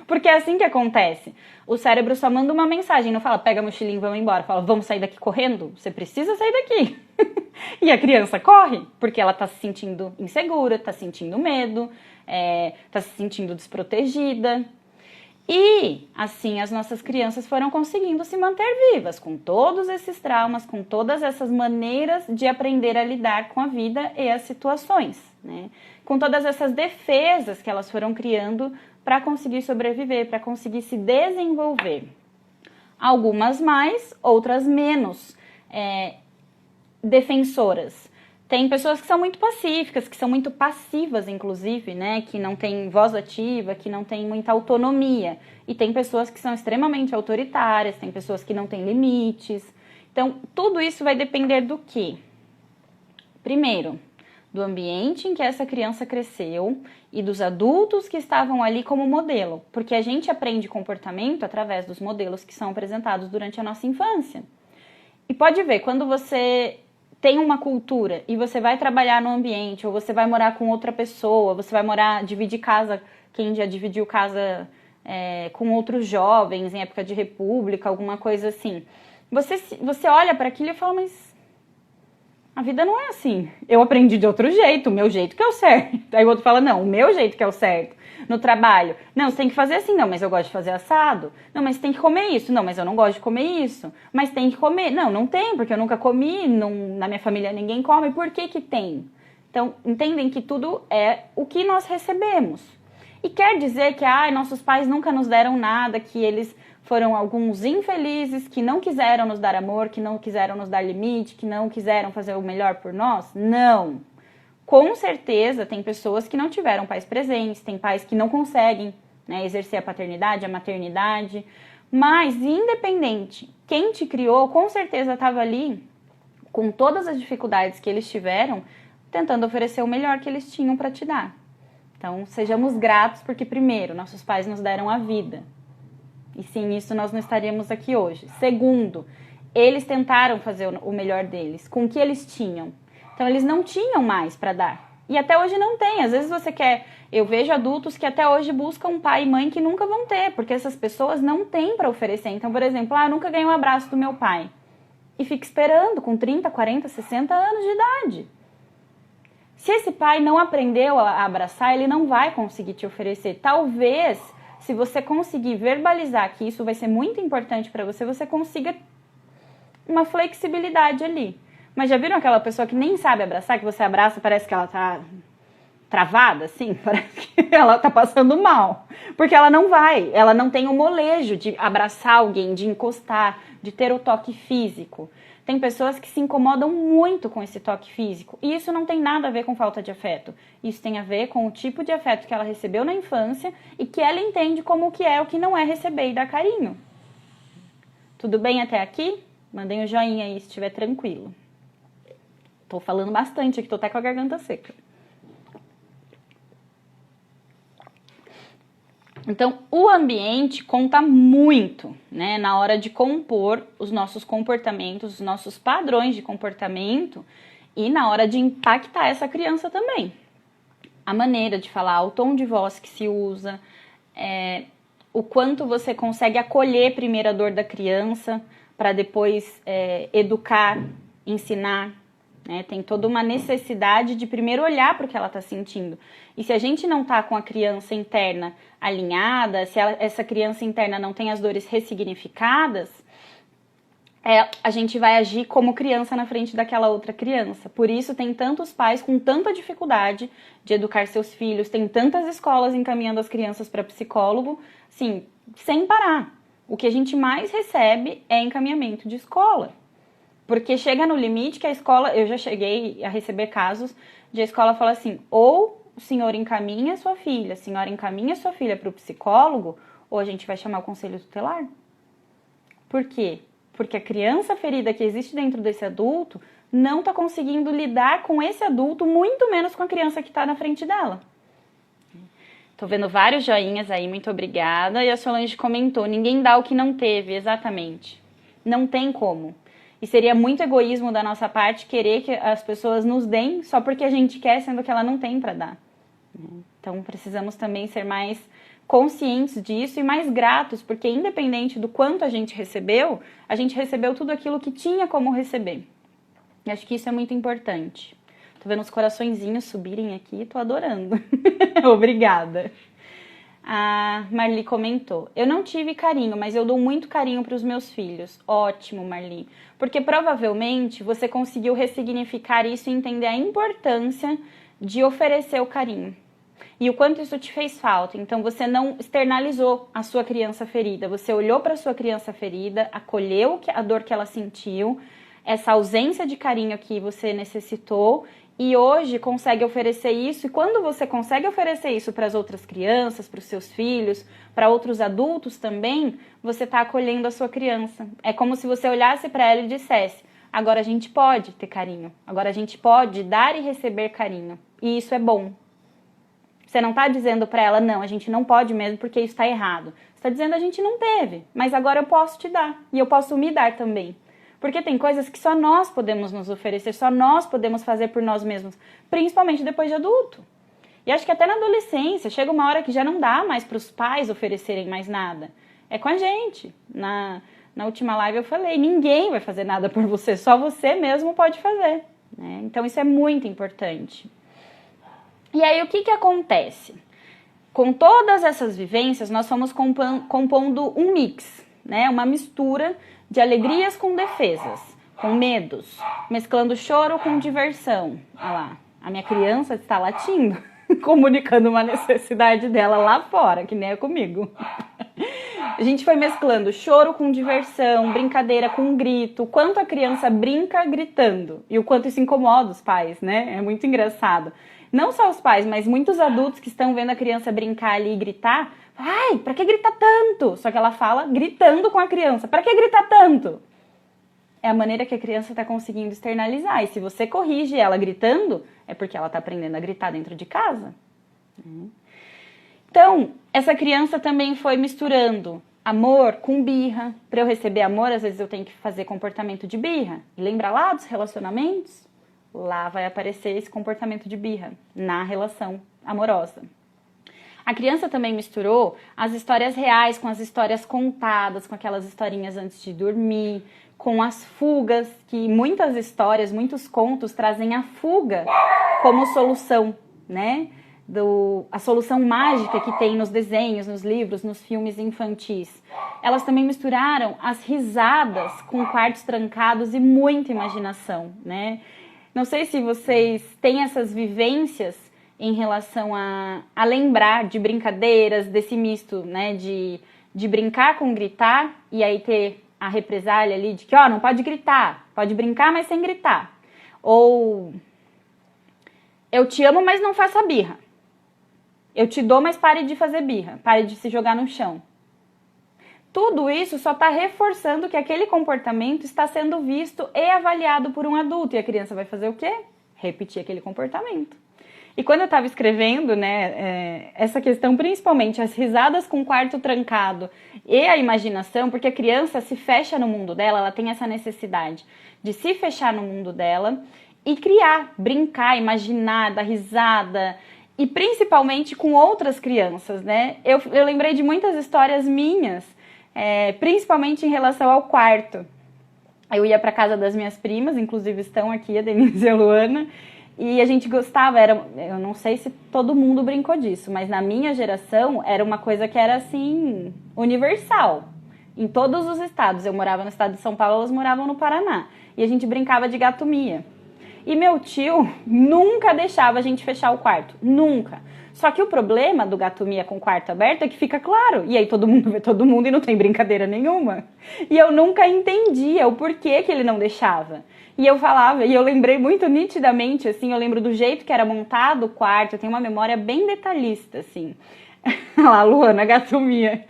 Porque é assim que acontece. O cérebro só manda uma mensagem, não fala, pega a mochilinha e vamos embora. Fala, vamos sair daqui correndo? Você precisa sair daqui. E a criança corre, porque ela tá se sentindo insegura, tá sentindo medo, tá se sentindo desprotegida. E, assim, as nossas crianças foram conseguindo se manter vivas, com todos esses traumas, com todas essas maneiras de aprender a lidar com a vida e as situações, né? Com todas essas defesas que elas foram criando para conseguir sobreviver, para conseguir se desenvolver. Algumas mais, outras menos defensoras. Tem pessoas que são muito pacíficas, que são muito passivas, inclusive, né? Que não têm voz ativa, que não têm muita autonomia. E tem pessoas que são extremamente autoritárias, tem pessoas que não têm limites. Então, tudo isso vai depender do quê? Primeiro, do ambiente em que essa criança cresceu e dos adultos que estavam ali como modelo. Porque a gente aprende comportamento através dos modelos que são apresentados durante a nossa infância. E pode ver, quando você tem uma cultura e você vai trabalhar no ambiente, ou você vai morar com outra pessoa, você vai dividir casa, quem já dividiu casa com outros jovens em época de república, alguma coisa assim. Você olha para aquilo e fala, mas a vida não é assim. Eu aprendi de outro jeito, o meu jeito que é o certo. Aí o outro fala, não, o meu jeito que é o certo. No trabalho, não, você tem que fazer assim, não, mas eu gosto de fazer assado. Não, mas você tem que comer isso. Não, mas eu não gosto de comer isso. Mas tem que comer. Não, não tem, porque eu nunca comi, na minha família ninguém come. Por que que tem? Então, entendem que tudo é o que nós recebemos. E quer dizer que, nossos pais nunca nos deram nada, que eles foram alguns infelizes, que não quiseram nos dar amor, que não quiseram nos dar limite, que não quiseram fazer o melhor por nós? Não. Com certeza, tem pessoas que não tiveram pais presentes, tem pais que não conseguem, né, exercer a paternidade, a maternidade, mas independente, quem te criou, com certeza estava ali, com todas as dificuldades que eles tiveram, tentando oferecer o melhor que eles tinham para te dar. Então, sejamos gratos, porque primeiro, nossos pais nos deram a vida, e sem isso nós não estaríamos aqui hoje. Segundo, eles tentaram fazer o melhor deles, com o que eles tinham. Então, eles não tinham mais para dar. E até hoje não tem. Às vezes você quer... Eu vejo adultos que até hoje buscam um pai e mãe que nunca vão ter, porque essas pessoas não têm para oferecer. Então, por exemplo, eu nunca ganhei um abraço do meu pai. E fica esperando com 30, 40, 60 anos de idade. Se esse pai não aprendeu a abraçar, ele não vai conseguir te oferecer. Talvez, se você conseguir verbalizar que isso vai ser muito importante para você, você consiga uma flexibilidade ali. Mas já viram aquela pessoa que nem sabe abraçar, que você abraça, parece que ela tá travada, assim? Parece que ela tá passando mal. Porque ela não tem o molejo de abraçar alguém, de encostar, de ter o toque físico. Tem pessoas que se incomodam muito com esse toque físico. E isso não tem nada a ver com falta de afeto. Isso tem a ver com o tipo de afeto que ela recebeu na infância e que ela entende como o que é o que não é receber e dar carinho. Tudo bem até aqui? Mandem um joinha aí se estiver tranquilo. Tô falando bastante aqui, tô até com a garganta seca. Então, o ambiente conta muito, né, na hora de compor os nossos comportamentos, os nossos padrões de comportamento e na hora de impactar essa criança também. A maneira de falar, o tom de voz que se usa, o quanto você consegue acolher primeiro a dor da criança para depois educar, ensinar. Tem toda uma necessidade de primeiro olhar para o que ela está sentindo. E se a gente não está com a criança interna alinhada, se essa criança interna não tem as dores ressignificadas, a gente vai agir como criança na frente daquela outra criança. Por isso tem tantos pais com tanta dificuldade de educar seus filhos, tem tantas escolas encaminhando as crianças para psicólogo, assim, sem parar. O que a gente mais recebe é encaminhamento de escola. Porque chega no limite que a escola, eu já cheguei a receber casos de a escola falar assim, ou o senhor encaminha sua filha, a senhora encaminha sua filha para o psicólogo, ou a gente vai chamar o conselho tutelar. Por quê? Porque a criança ferida que existe dentro desse adulto não está conseguindo lidar com esse adulto, muito menos com a criança que está na frente dela. Tô vendo vários joinhas aí, muito obrigada. E a Solange comentou, ninguém dá o que não teve, exatamente. Não tem como. E seria muito egoísmo da nossa parte querer que as pessoas nos deem só porque a gente quer, sendo que ela não tem para dar. Então precisamos também ser mais conscientes disso e mais gratos, porque independente do quanto a gente recebeu tudo aquilo que tinha como receber. E acho que isso é muito importante. Tô vendo os coraçõezinhos subirem aqui, tô adorando. Obrigada. A Marli comentou, eu não tive carinho, mas eu dou muito carinho para os meus filhos. Ótimo, Marli. Porque provavelmente você conseguiu ressignificar isso e entender a importância de oferecer o carinho. E o quanto isso te fez falta. Então você não externalizou a sua criança ferida. Você olhou para a sua criança ferida, acolheu a dor que ela sentiu, essa ausência de carinho que você necessitou e hoje consegue oferecer isso. E quando você consegue oferecer isso para as outras crianças, para os seus filhos, para outros adultos também, você está acolhendo a sua criança. É como se você olhasse para ela e dissesse, agora a gente pode ter carinho, agora a gente pode dar e receber carinho. E isso é bom. Você não está dizendo para ela, não, a gente não pode mesmo porque isso está errado. Você está dizendo, a gente não teve, mas agora eu posso te dar e eu posso me dar também. Porque tem coisas que só nós podemos nos oferecer, só nós podemos fazer por nós mesmos, principalmente depois de adulto. E acho que até na adolescência, chega uma hora que já não dá mais para os pais oferecerem mais nada. É com a gente. Na última live eu falei, ninguém vai fazer nada por você, só você mesmo pode fazer. Né? Então isso é muito importante. E aí o que acontece? Com todas essas vivências, nós fomos compondo um mix, né? Uma mistura de alegrias com defesas, com medos, mesclando choro com diversão. Olha lá, a minha criança está latindo, comunicando uma necessidade dela lá fora, que nem é comigo. A gente foi mesclando choro com diversão, brincadeira com grito, o quanto a criança brinca gritando e o quanto isso incomoda os pais, né? É muito engraçado. Não só os pais, mas muitos adultos que estão vendo a criança brincar ali e gritar, ai, pra que gritar tanto? Só que ela fala gritando com a criança, pra que gritar tanto? É a maneira que a criança está conseguindo externalizar. E se você corrige ela gritando, é porque ela está aprendendo a gritar dentro de casa. Então, essa criança também foi misturando amor com birra. Para eu receber amor, às vezes eu tenho que fazer comportamento de birra. E lembra lá dos relacionamentos? Lá vai aparecer esse comportamento de birra na relação amorosa. A criança também misturou as histórias reais com as histórias contadas, com aquelas historinhas antes de dormir, com as fugas, que muitas histórias, muitos contos trazem a fuga como solução, né? A solução mágica que tem nos desenhos, nos livros, nos filmes infantis. Elas também misturaram as risadas com quartos trancados e muita imaginação, né? Não sei se vocês têm essas vivências em relação a lembrar de brincadeiras, desse misto, né, de brincar com gritar e aí ter a represália ali de que, ó, não pode gritar, pode brincar, mas sem gritar. Ou eu te amo, mas não faça birra. Eu te dou, mas pare de fazer birra, pare de se jogar no chão. Tudo isso só está reforçando que aquele comportamento está sendo visto e avaliado por um adulto. E a criança vai fazer o quê? Repetir aquele comportamento. E quando eu estava escrevendo, né, essa questão, principalmente as risadas com o quarto trancado e a imaginação, porque a criança se fecha no mundo dela, ela tem essa necessidade de se fechar no mundo dela e criar, brincar, imaginar, dar risada, e principalmente com outras crianças, né? Eu lembrei de muitas histórias minhas, principalmente em relação ao quarto. Eu ia para casa das minhas primas, inclusive estão aqui, a Denise e a Luana, e a gente gostava, eu não sei se todo mundo brincou disso, mas na minha geração era uma coisa que era assim, universal, em todos os estados. Eu morava no estado de São Paulo, elas moravam no Paraná, e a gente brincava de gato-mia. E meu tio nunca deixava a gente fechar o quarto, nunca. Só que o problema do Gato Mia com o quarto aberto é que fica claro, e aí todo mundo vê todo mundo e não tem brincadeira nenhuma. E eu nunca entendia o porquê que ele não deixava. E eu falava, e eu lembrei muito nitidamente, assim, eu lembro do jeito que era montado o quarto, eu tenho uma memória bem detalhista, assim. Olha lá, Luana, Gato Mia.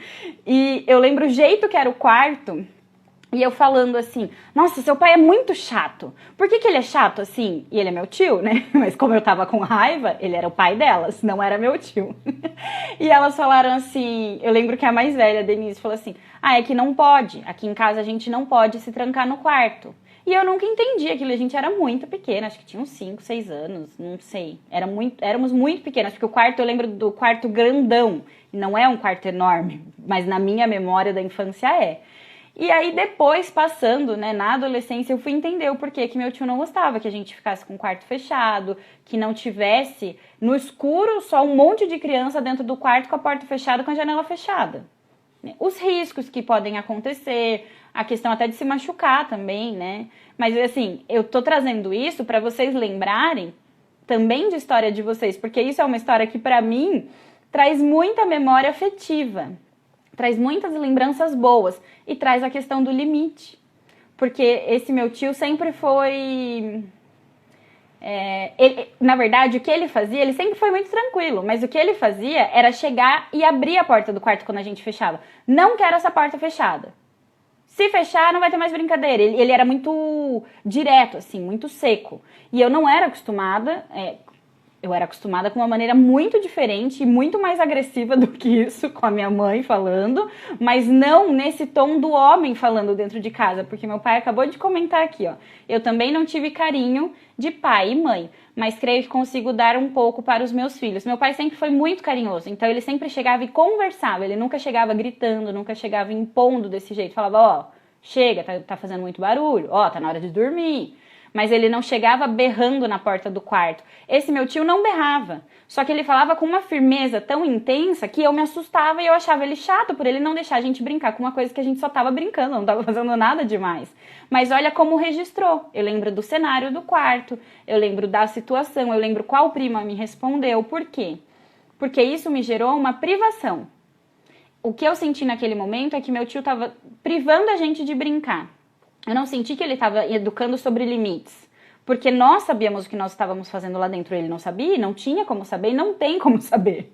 E eu lembro o jeito que era o quarto. E eu falando assim, nossa, seu pai é muito chato. Por que ele é chato assim? E ele é meu tio, né? Mas como eu tava com raiva, ele era o pai delas, não era meu tio. E elas falaram assim, eu lembro que a mais velha, a Denise, falou assim, é que não pode, aqui em casa a gente não pode se trancar no quarto. E eu nunca entendi aquilo, a gente era muito pequena, acho que tinha uns 5, 6 anos, não sei. Éramos muito pequenas, porque o quarto, eu lembro do quarto grandão, não é um quarto enorme, mas na minha memória da infância é. E aí depois, passando, né, na adolescência, eu fui entender o porquê que meu tio não gostava que a gente ficasse com o quarto fechado, que não tivesse no escuro só um monte de criança dentro do quarto com a porta fechada, com a janela fechada. Os riscos que podem acontecer, a questão até de se machucar também, né? Mas assim, eu tô trazendo isso para vocês lembrarem também de história de vocês, porque isso é uma história que para mim traz muita memória afetiva. Traz muitas lembranças boas e traz a questão do limite. Porque esse meu tio sempre foi... na verdade, o que ele fazia, ele sempre foi muito tranquilo, mas o que ele fazia era chegar e abrir a porta do quarto quando a gente fechava. Não quero essa porta fechada. Se fechar, não vai ter mais brincadeira. Ele era muito direto, assim, muito seco. E eu não era acostumada... Eu era acostumada com uma maneira muito diferente e muito mais agressiva do que isso, com a minha mãe falando, mas não nesse tom do homem falando dentro de casa, porque meu pai acabou de comentar aqui, ó. Eu também não tive carinho de pai e mãe, mas creio que consigo dar um pouco para os meus filhos. Meu pai sempre foi muito carinhoso, então ele sempre chegava e conversava, ele nunca chegava gritando, nunca chegava impondo desse jeito, falava, ó, chega, tá fazendo muito barulho, ó, tá na hora de dormir. Mas ele não chegava berrando na porta do quarto. Esse meu tio não berrava, só que ele falava com uma firmeza tão intensa que eu me assustava e eu achava ele chato por ele não deixar a gente brincar com uma coisa que a gente só tava brincando, não tava fazendo nada demais. Mas olha como registrou. Eu lembro do cenário do quarto, eu lembro da situação, eu lembro qual prima me respondeu. Por quê? Porque isso me gerou uma privação. O que eu senti naquele momento é que meu tio tava privando a gente de brincar. Eu não senti que ele estava educando sobre limites, porque nós sabíamos o que nós estávamos fazendo lá dentro, ele não sabia, não tinha como saber e não tem como saber.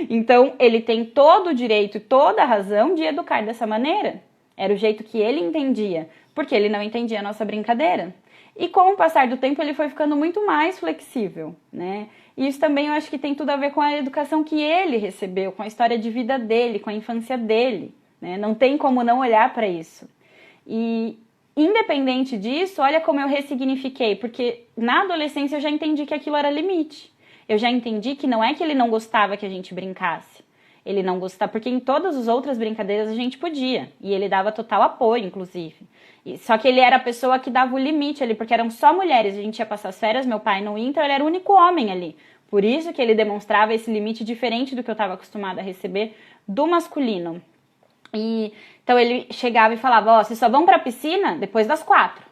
Então, ele tem todo o direito e toda a razão de educar dessa maneira. Era o jeito que ele entendia, porque ele não entendia a nossa brincadeira. E com o passar do tempo, ele foi ficando muito mais flexível, né? E isso também eu acho que tem tudo a ver com a educação que ele recebeu, com a história de vida dele, com a infância dele, né? Não tem como não olhar para isso. E independente disso, olha como eu ressignifiquei, porque na adolescência eu já entendi que aquilo era limite. Eu já entendi que não é que ele não gostava que a gente brincasse. Ele não gostava, porque em todas as outras brincadeiras a gente podia. E ele dava total apoio, inclusive. Só que ele era a pessoa que dava o limite ali, porque eram só mulheres. A gente ia passar as férias, meu pai não ia, então ele era o único homem ali. Por isso que ele demonstrava esse limite diferente do que eu estava acostumada a receber do masculino. E então ele chegava e falava, ó, vocês só vão pra piscina depois das 4,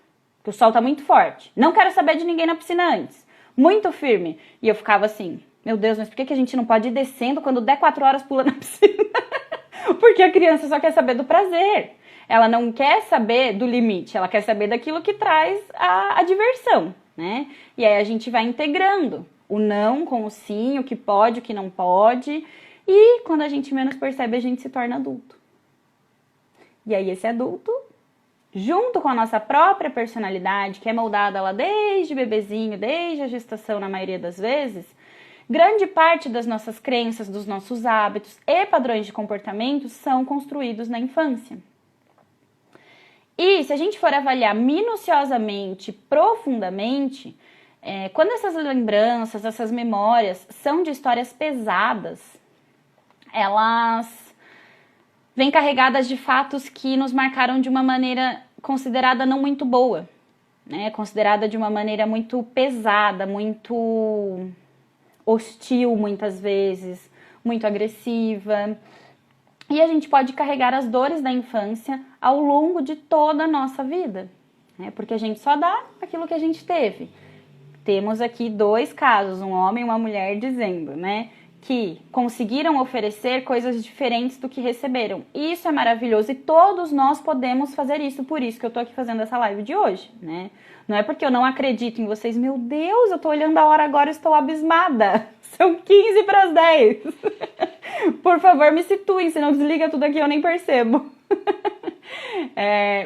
que o sol tá muito forte. Não quero saber de ninguém na piscina antes. Muito firme. E eu ficava assim, meu Deus, mas por que a gente não pode ir descendo quando der 4 horas pula na piscina? Porque a criança só quer saber do prazer. Ela não quer saber do limite, ela quer saber daquilo que traz a diversão, né? E aí a gente vai integrando o não com o sim, o que pode, o que não pode. E quando a gente menos percebe, a gente se torna adulto. E aí esse adulto, junto com a nossa própria personalidade, que é moldada lá desde bebezinho, desde a gestação na maioria das vezes, grande parte das nossas crenças, dos nossos hábitos e padrões de comportamento são construídos na infância. E se a gente for avaliar minuciosamente, profundamente, quando essas lembranças, essas memórias são de histórias pesadas, elas vêm carregadas de fatos que nos marcaram de uma maneira considerada não muito boa, né? Considerada de uma maneira muito pesada, muito hostil muitas vezes, muito agressiva. E a gente pode carregar as dores da infância ao longo de toda a nossa vida, né? Porque a gente só dá aquilo que a gente teve. Temos aqui 2 casos, um homem e uma mulher dizendo, né, que conseguiram oferecer coisas diferentes do que receberam. Isso é maravilhoso e todos nós podemos fazer isso, por isso que eu tô aqui fazendo essa live de hoje, né? Não é porque eu não acredito em vocês, meu Deus, eu tô olhando a hora agora e estou abismada. São 15 para as 10. Por favor, me situem, senão desliga tudo aqui, eu nem percebo.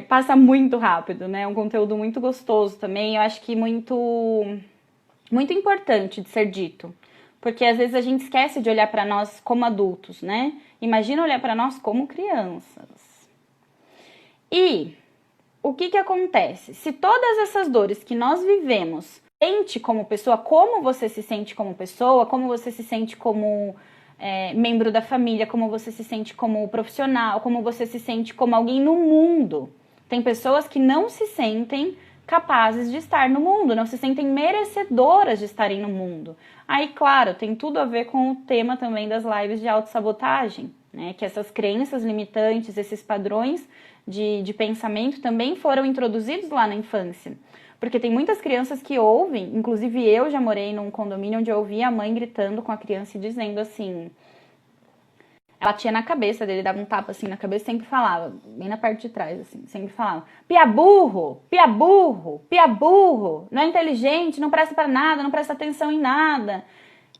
Passa muito rápido, né? É um conteúdo muito gostoso também, eu acho que muito importante de ser dito. Porque às vezes a gente esquece de olhar para nós como adultos, né? Imagina olhar para nós como crianças. E o que acontece? Se todas essas dores que nós vivemos, sente como pessoa, como você se sente como pessoa, como você se sente como membro da família, como você se sente como profissional, como você se sente como alguém no mundo. Tem pessoas que não se sentem capazes de estar no mundo, não se sentem merecedoras de estarem no mundo. Aí, claro, tem tudo a ver com o tema também das lives de autossabotagem, né? Que essas crenças limitantes, esses padrões de pensamento também foram introduzidos lá na infância. Porque tem muitas crianças que ouvem, inclusive eu já morei num condomínio onde eu ouvia a mãe gritando com a criança e dizendo assim... Ela batia na cabeça dele, dava um tapa assim na cabeça e sempre falava, bem na parte de trás, assim, sempre falava, pia burro, pia burro, pia burro, não é inteligente, não presta pra nada, não presta atenção em nada.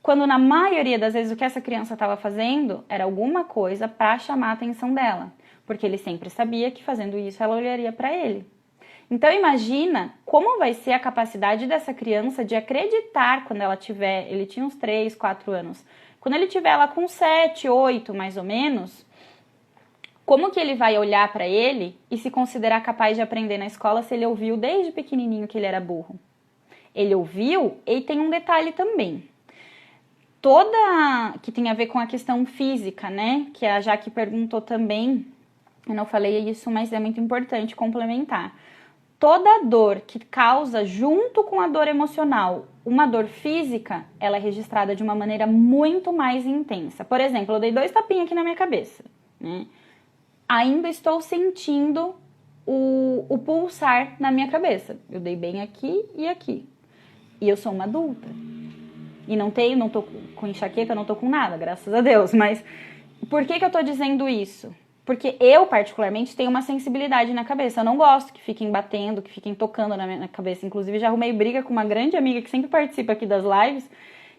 Quando na maioria das vezes o que essa criança estava fazendo era alguma coisa pra chamar a atenção dela. Porque ele sempre sabia que fazendo isso ela olharia pra ele. Então imagina como vai ser a capacidade dessa criança de acreditar quando ela tiver, ele tinha uns 3, 4 anos, quando ele tiver lá com 7, 8 mais ou menos, como que ele vai olhar para ele e se considerar capaz de aprender na escola se ele ouviu desde pequenininho que ele era burro? Ele ouviu e tem um detalhe também. Que tem a ver com a questão física, né? Que a Jaque perguntou também, eu não falei isso, mas é muito importante complementar. Toda dor que causa, junto com a dor emocional, uma dor física, ela é registrada de uma maneira muito mais intensa. Por exemplo, eu dei 2 tapinhas aqui na minha cabeça, né? Ainda estou sentindo o pulsar na minha cabeça. Eu dei bem aqui e aqui. E eu sou uma adulta. E não tô com enxaqueca, não tô com nada, graças a Deus. Mas por que eu tô dizendo isso? Porque eu, particularmente, tenho uma sensibilidade na cabeça. Eu não gosto que fiquem batendo, que fiquem tocando na minha cabeça. Inclusive, já arrumei briga com uma grande amiga que sempre participa aqui das lives,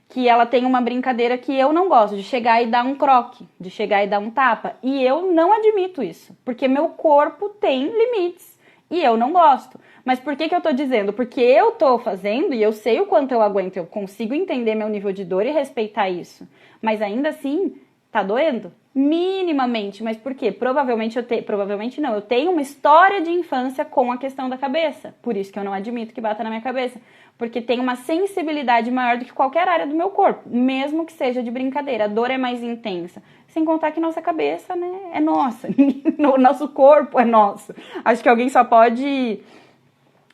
que ela tem uma brincadeira que eu não gosto, de chegar e dar um croque, de chegar e dar um tapa. E eu não admito isso, porque meu corpo tem limites e eu não gosto. Mas por que eu tô dizendo? Porque eu tô fazendo e eu sei o quanto eu aguento, eu consigo entender meu nível de dor e respeitar isso. Mas ainda assim, tá doendo? Minimamente, mas por quê? Provavelmente eu tenho uma história de infância com a questão da cabeça, por isso que eu não admito que bata na minha cabeça, porque tem uma sensibilidade maior do que qualquer área do meu corpo, mesmo que seja de brincadeira, a dor é mais intensa, sem contar que nossa cabeça, né, é nossa, o nosso corpo é nosso, acho que alguém só pode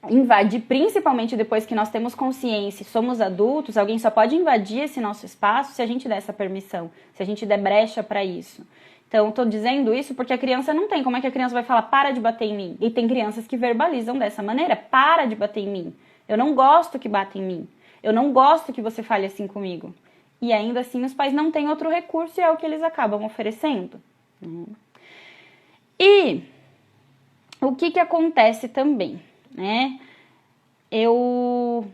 invadir, principalmente depois que nós temos consciência e somos adultos, alguém só pode invadir esse nosso espaço se a gente der essa permissão, se a gente der brecha para isso. Então, eu tô dizendo isso porque a criança não tem. Como é que a criança vai falar, para de bater em mim? E tem crianças que verbalizam dessa maneira, para de bater em mim. Eu não gosto que bata em mim. Eu não gosto que você fale assim comigo. E ainda assim, os pais não têm outro recurso e é o que eles acabam oferecendo. E o que acontece também? Né? Eu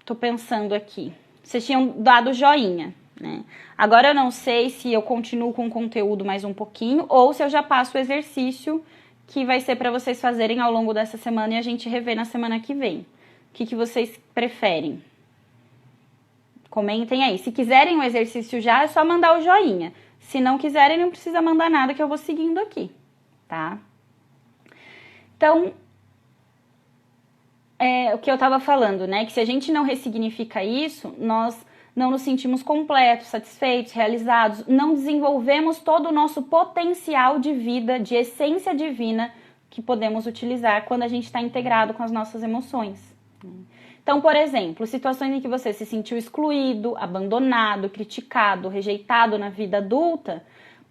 tô pensando aqui. Vocês tinham dado joinha, né? Agora eu não sei se eu continuo com o conteúdo mais um pouquinho ou se eu já passo o exercício que vai ser para vocês fazerem ao longo dessa semana e a gente rever na semana que vem. O que vocês preferem? Comentem aí. Se quiserem o exercício já, é só mandar o joinha. Se não quiserem, não precisa mandar nada que eu vou seguindo aqui, tá? Então, o que eu estava falando, né? Que se a gente não ressignifica isso, nós não nos sentimos completos, satisfeitos, realizados, não desenvolvemos todo o nosso potencial de vida, de essência divina que podemos utilizar quando a gente está integrado com as nossas emoções. Então, por exemplo, situações em que você se sentiu excluído, abandonado, criticado, rejeitado na vida adulta,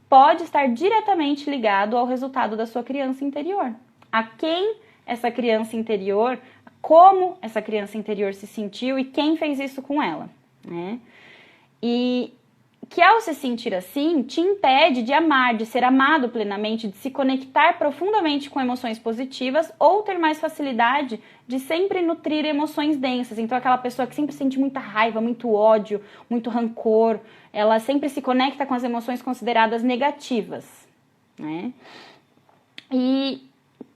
pode estar diretamente ligado ao resultado da sua criança interior. A quem essa criança interior, como essa criança interior se sentiu e quem fez isso com ela, né? E que ao se sentir assim, te impede de amar, de ser amado plenamente, de se conectar profundamente com emoções positivas ou ter mais facilidade de sempre nutrir emoções densas. Então, aquela pessoa que sempre sente muita raiva, muito ódio, muito rancor, ela sempre se conecta com as emoções consideradas negativas, né? E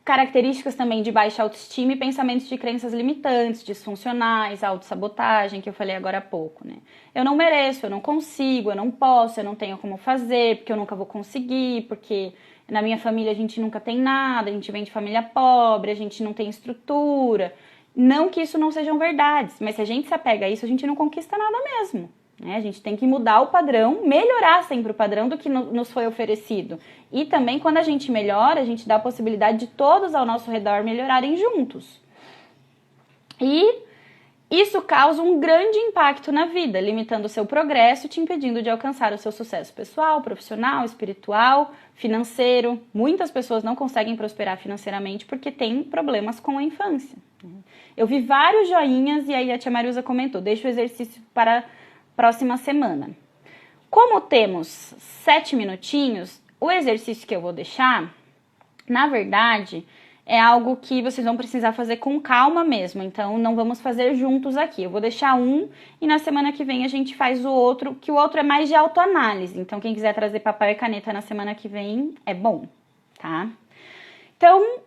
características também de baixa autoestima e pensamentos de crenças limitantes, disfuncionais, autossabotagem, que eu falei agora há pouco, né? Eu não mereço, eu não consigo, eu não posso, eu não tenho como fazer, porque eu nunca vou conseguir, porque na minha família a gente nunca tem nada, a gente vem de família pobre, a gente não tem estrutura. Não que isso não sejam verdades, mas se a gente se apega a isso, a gente não conquista nada mesmo. A gente tem que mudar o padrão, melhorar sempre o padrão do que nos foi oferecido. E também, quando a gente melhora, a gente dá a possibilidade de todos ao nosso redor melhorarem juntos. E isso causa um grande impacto na vida, limitando o seu progresso e te impedindo de alcançar o seu sucesso pessoal, profissional, espiritual, financeiro. Muitas pessoas não conseguem prosperar financeiramente porque têm problemas com a infância. Eu vi vários joinhas e aí a tia Marusa comentou, deixa o exercício para próxima semana. Como temos 7 minutinhos, o exercício que eu vou deixar, na verdade, é algo que vocês vão precisar fazer com calma mesmo. Então, não vamos fazer juntos aqui. Eu vou deixar um e na semana que vem a gente faz o outro, que o outro é mais de autoanálise. Então, quem quiser trazer papel e caneta na semana que vem, é bom, tá? Então,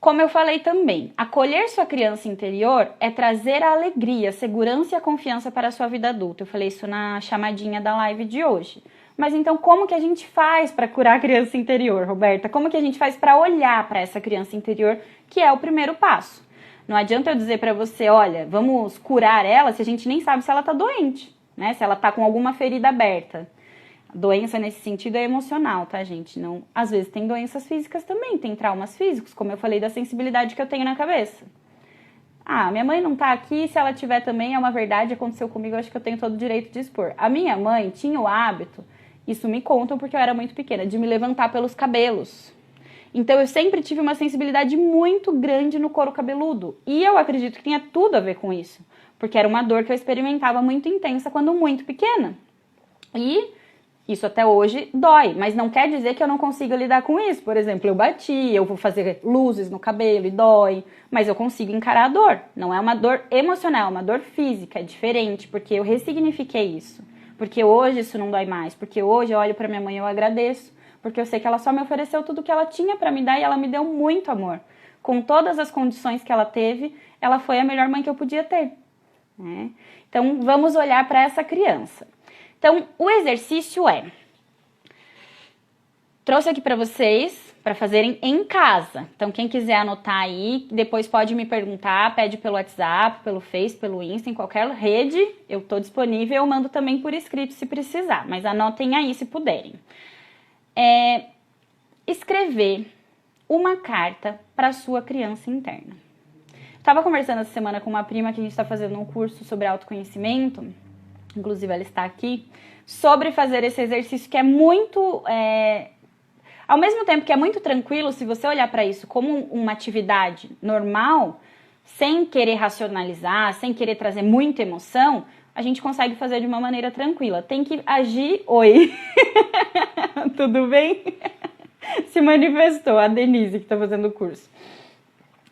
como eu falei também, acolher sua criança interior é trazer a alegria, a segurança e a confiança para a sua vida adulta. Eu falei isso na chamadinha da live de hoje. Mas então, como que a gente faz para curar a criança interior, Roberta? Como que a gente faz para olhar para essa criança interior, que é o primeiro passo? Não adianta eu dizer para você, olha, vamos curar ela se a gente nem sabe se ela está doente, né? Se ela está com alguma ferida aberta. Doença nesse sentido é emocional, tá, gente? Não, às vezes tem doenças físicas também, tem traumas físicos, como eu falei da sensibilidade que eu tenho na cabeça. Ah, minha mãe não tá aqui, se ela tiver também, é uma verdade, aconteceu comigo, eu acho que eu tenho todo o direito de expor. A minha mãe tinha o hábito, isso me contam porque eu era muito pequena, de me levantar pelos cabelos. Então eu sempre tive uma sensibilidade muito grande no couro cabeludo. E eu acredito que tinha tudo a ver com isso, porque era uma dor que eu experimentava muito intensa quando muito pequena. E isso até hoje dói, mas não quer dizer que eu não consiga lidar com isso. Por exemplo, eu bati, eu vou fazer luzes no cabelo e dói, mas eu consigo encarar a dor. Não é uma dor emocional, é uma dor física, é diferente, porque eu ressignifiquei isso. Porque hoje isso não dói mais, porque hoje eu olho pra minha mãe e eu agradeço, porque eu sei que ela só me ofereceu tudo que ela tinha pra me dar e ela me deu muito amor. Com todas as condições que ela teve, ela foi a melhor mãe que eu podia ter, né? Então, vamos olhar para essa criança. Então, o exercício é, trouxe aqui para vocês, para fazerem em casa. Então, quem quiser anotar aí, depois pode me perguntar, pede pelo WhatsApp, pelo Face, pelo Insta, em qualquer rede, eu estou disponível, eu mando também por escrito se precisar, mas anotem aí se puderem. Escrever uma carta para sua criança interna. Estava conversando essa semana com uma prima que a gente está fazendo um curso sobre autoconhecimento, inclusive ela está aqui, sobre fazer esse exercício que é muito, ao mesmo tempo que é muito tranquilo, se você olhar para isso como uma atividade normal, sem querer racionalizar, sem querer trazer muita emoção, a gente consegue fazer de uma maneira tranquila. Tem que agir... Oi! Tudo bem? Se manifestou a Denise que está fazendo o curso.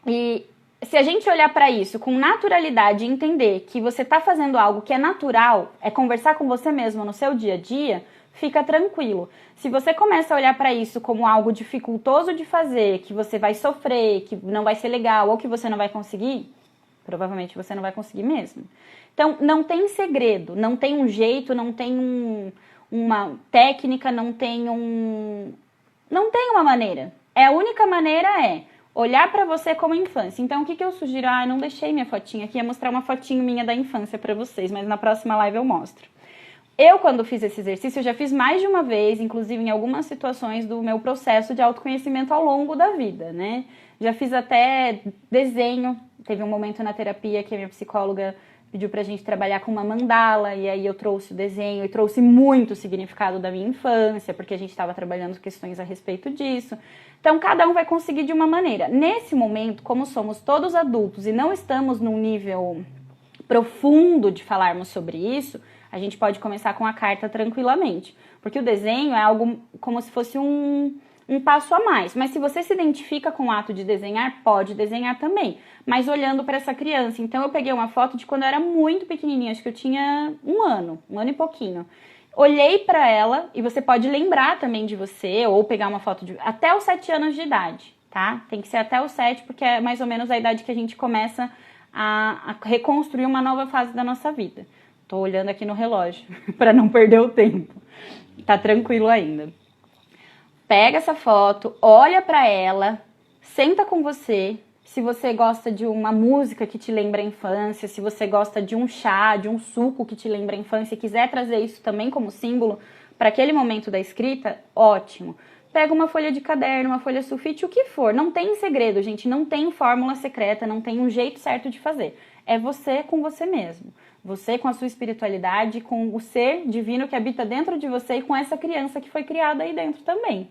E se a gente olhar para isso com naturalidade e entender que você está fazendo algo que é natural, é conversar com você mesmo no seu dia a dia, fica tranquilo. Se você começa a olhar para isso como algo dificultoso de fazer, que você vai sofrer, que não vai ser legal ou que você não vai conseguir, provavelmente você não vai conseguir mesmo. Então, não tem segredo, não tem um jeito, não tem uma técnica, não tem uma maneira. A única maneira é olhar pra você como infância. Então, o que eu sugiro? Eu não deixei minha fotinha aqui, ia mostrar uma fotinho minha da infância pra vocês, mas na próxima live eu mostro. Eu, quando fiz esse exercício, eu já fiz mais de uma vez, inclusive em algumas situações do meu processo de autoconhecimento ao longo da vida, né? Já fiz até desenho. Teve um momento na terapia que a minha psicóloga pediu pra gente trabalhar com uma mandala, e aí eu trouxe o desenho e trouxe muito significado da minha infância, porque a gente estava trabalhando questões a respeito disso. Então, cada um vai conseguir de uma maneira. Nesse momento, como somos todos adultos e não estamos num nível profundo de falarmos sobre isso, a gente pode começar com a carta tranquilamente. Porque o desenho é algo como se fosse um passo a mais. Mas se você se identifica com o ato de desenhar, pode desenhar também. Mas olhando para essa criança. Então eu peguei uma foto de quando eu era muito pequenininha, acho que eu tinha um ano e pouquinho. Olhei para ela, e você pode lembrar também de você, ou pegar uma foto de até os 7 anos de idade, tá? Tem que ser até os 7, porque é mais ou menos a idade que a gente começa a reconstruir uma nova fase da nossa vida. Tô olhando aqui no relógio, para não perder o tempo. Tá tranquilo ainda. Pega essa foto, olha para ela, senta com você. Se você gosta de uma música que te lembra a infância, se você gosta de um chá, de um suco que te lembra a infância e quiser trazer isso também como símbolo para aquele momento da escrita, ótimo. Pega uma folha de caderno, uma folha sulfite, o que for. Não tem segredo, gente, não tem fórmula secreta, não tem um jeito certo de fazer. É você com você mesmo. Você com a sua espiritualidade, com o ser divino que habita dentro de você e com essa criança que foi criada aí dentro também.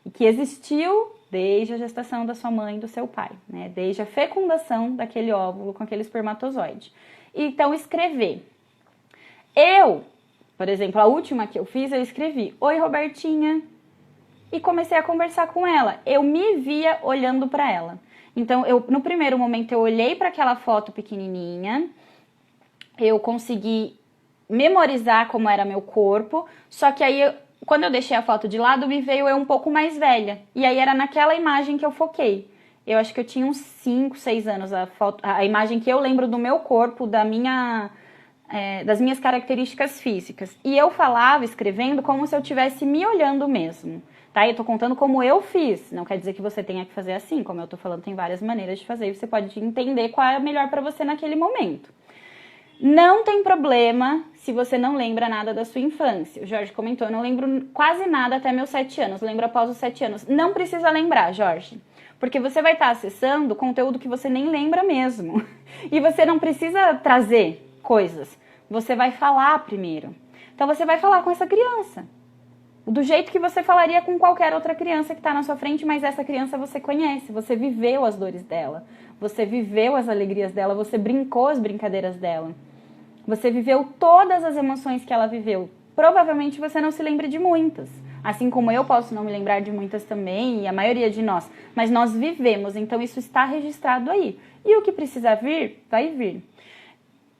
E que existiu desde a gestação da sua mãe e do seu pai, né? Desde a fecundação daquele óvulo com aquele espermatozoide. Então, escrever. Eu, por exemplo, a última que eu fiz, eu escrevi: "Oi, Robertinha", e comecei a conversar com ela. Eu me via olhando para ela. Então, no primeiro momento, eu olhei para aquela foto pequenininha, eu consegui memorizar como era meu corpo, só que aí, quando eu deixei a foto de lado, me veio eu um pouco mais velha. E aí era naquela imagem que eu foquei. Eu acho que eu tinha uns 5, 6 anos, a imagem que eu lembro do meu corpo, das minhas características físicas. E eu falava, escrevendo, como se eu estivesse me olhando mesmo. Tá? Eu tô contando como eu fiz. Não quer dizer que você tenha que fazer assim. Como eu tô falando, tem várias maneiras de fazer. E você pode entender qual é a melhor para você naquele momento. Não tem problema se você não lembra nada da sua infância. O Jorge comentou, eu não lembro quase nada até meus 7 anos, lembro após os 7 anos. Não precisa lembrar, Jorge, porque você vai estar acessando conteúdo que você nem lembra mesmo. E você não precisa trazer coisas, você vai falar primeiro. Então você vai falar com essa criança, do jeito que você falaria com qualquer outra criança que está na sua frente, mas essa criança você conhece, você viveu as dores dela, você viveu as alegrias dela, você brincou as brincadeiras dela. Você viveu todas as emoções que ela viveu. Provavelmente você não se lembra de muitas. Assim como eu posso não me lembrar de muitas também, e a maioria de nós. Mas nós vivemos, então isso está registrado aí. E o que precisa vir, vai vir.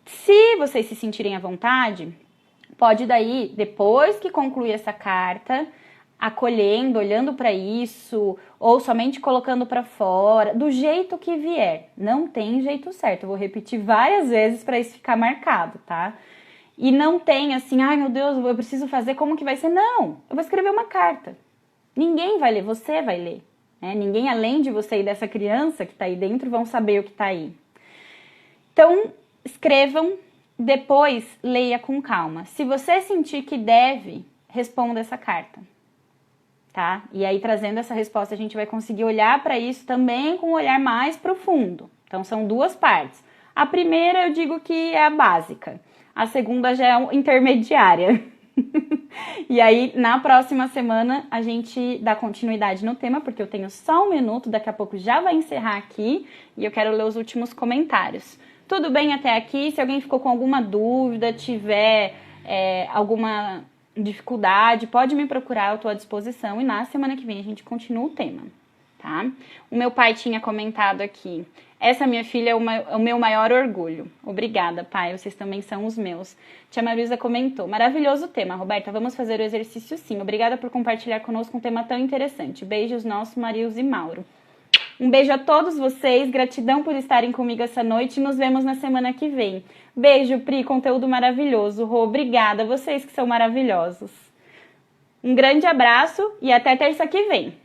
Se vocês se sentirem à vontade, pode daí, depois que concluir essa carta, acolhendo, olhando para isso, ou somente colocando para fora, do jeito que vier. Não tem jeito certo, eu vou repetir várias vezes para isso ficar marcado, tá? E não tem assim, ai meu Deus, eu preciso fazer, como que vai ser? Não, eu vou escrever uma carta. Ninguém vai ler, você vai ler. Né? Ninguém além de você e dessa criança que tá aí dentro vão saber o que tá aí. Então, escrevam, depois leia com calma. Se você sentir que deve, responda essa carta. Tá? E aí, trazendo essa resposta, a gente vai conseguir olhar para isso também com um olhar mais profundo. Então, são duas partes. A primeira, eu digo que é a básica. A segunda já é intermediária. E aí, na próxima semana, a gente dá continuidade no tema, porque eu tenho só 1 minuto, daqui a pouco já vai encerrar aqui, e eu quero ler os últimos comentários. Tudo bem até aqui? Se alguém ficou com alguma dúvida, tiver alguma dificuldade, pode me procurar, eu estou à disposição, e na semana que vem a gente continua o tema, tá? O meu pai tinha comentado aqui, essa minha filha é o meu maior orgulho. Obrigada, pai, vocês também são os meus. Tia Maruisa comentou, maravilhoso tema, Roberta, vamos fazer o exercício sim. Obrigada por compartilhar conosco um tema tão interessante. Beijos, nosso Marius e Mauro. Um beijo a todos vocês, gratidão por estarem comigo essa noite e nos vemos na semana que vem. Beijo, Pri, conteúdo maravilhoso. Rô, obrigada, vocês que são maravilhosos. Um grande abraço e até terça que vem.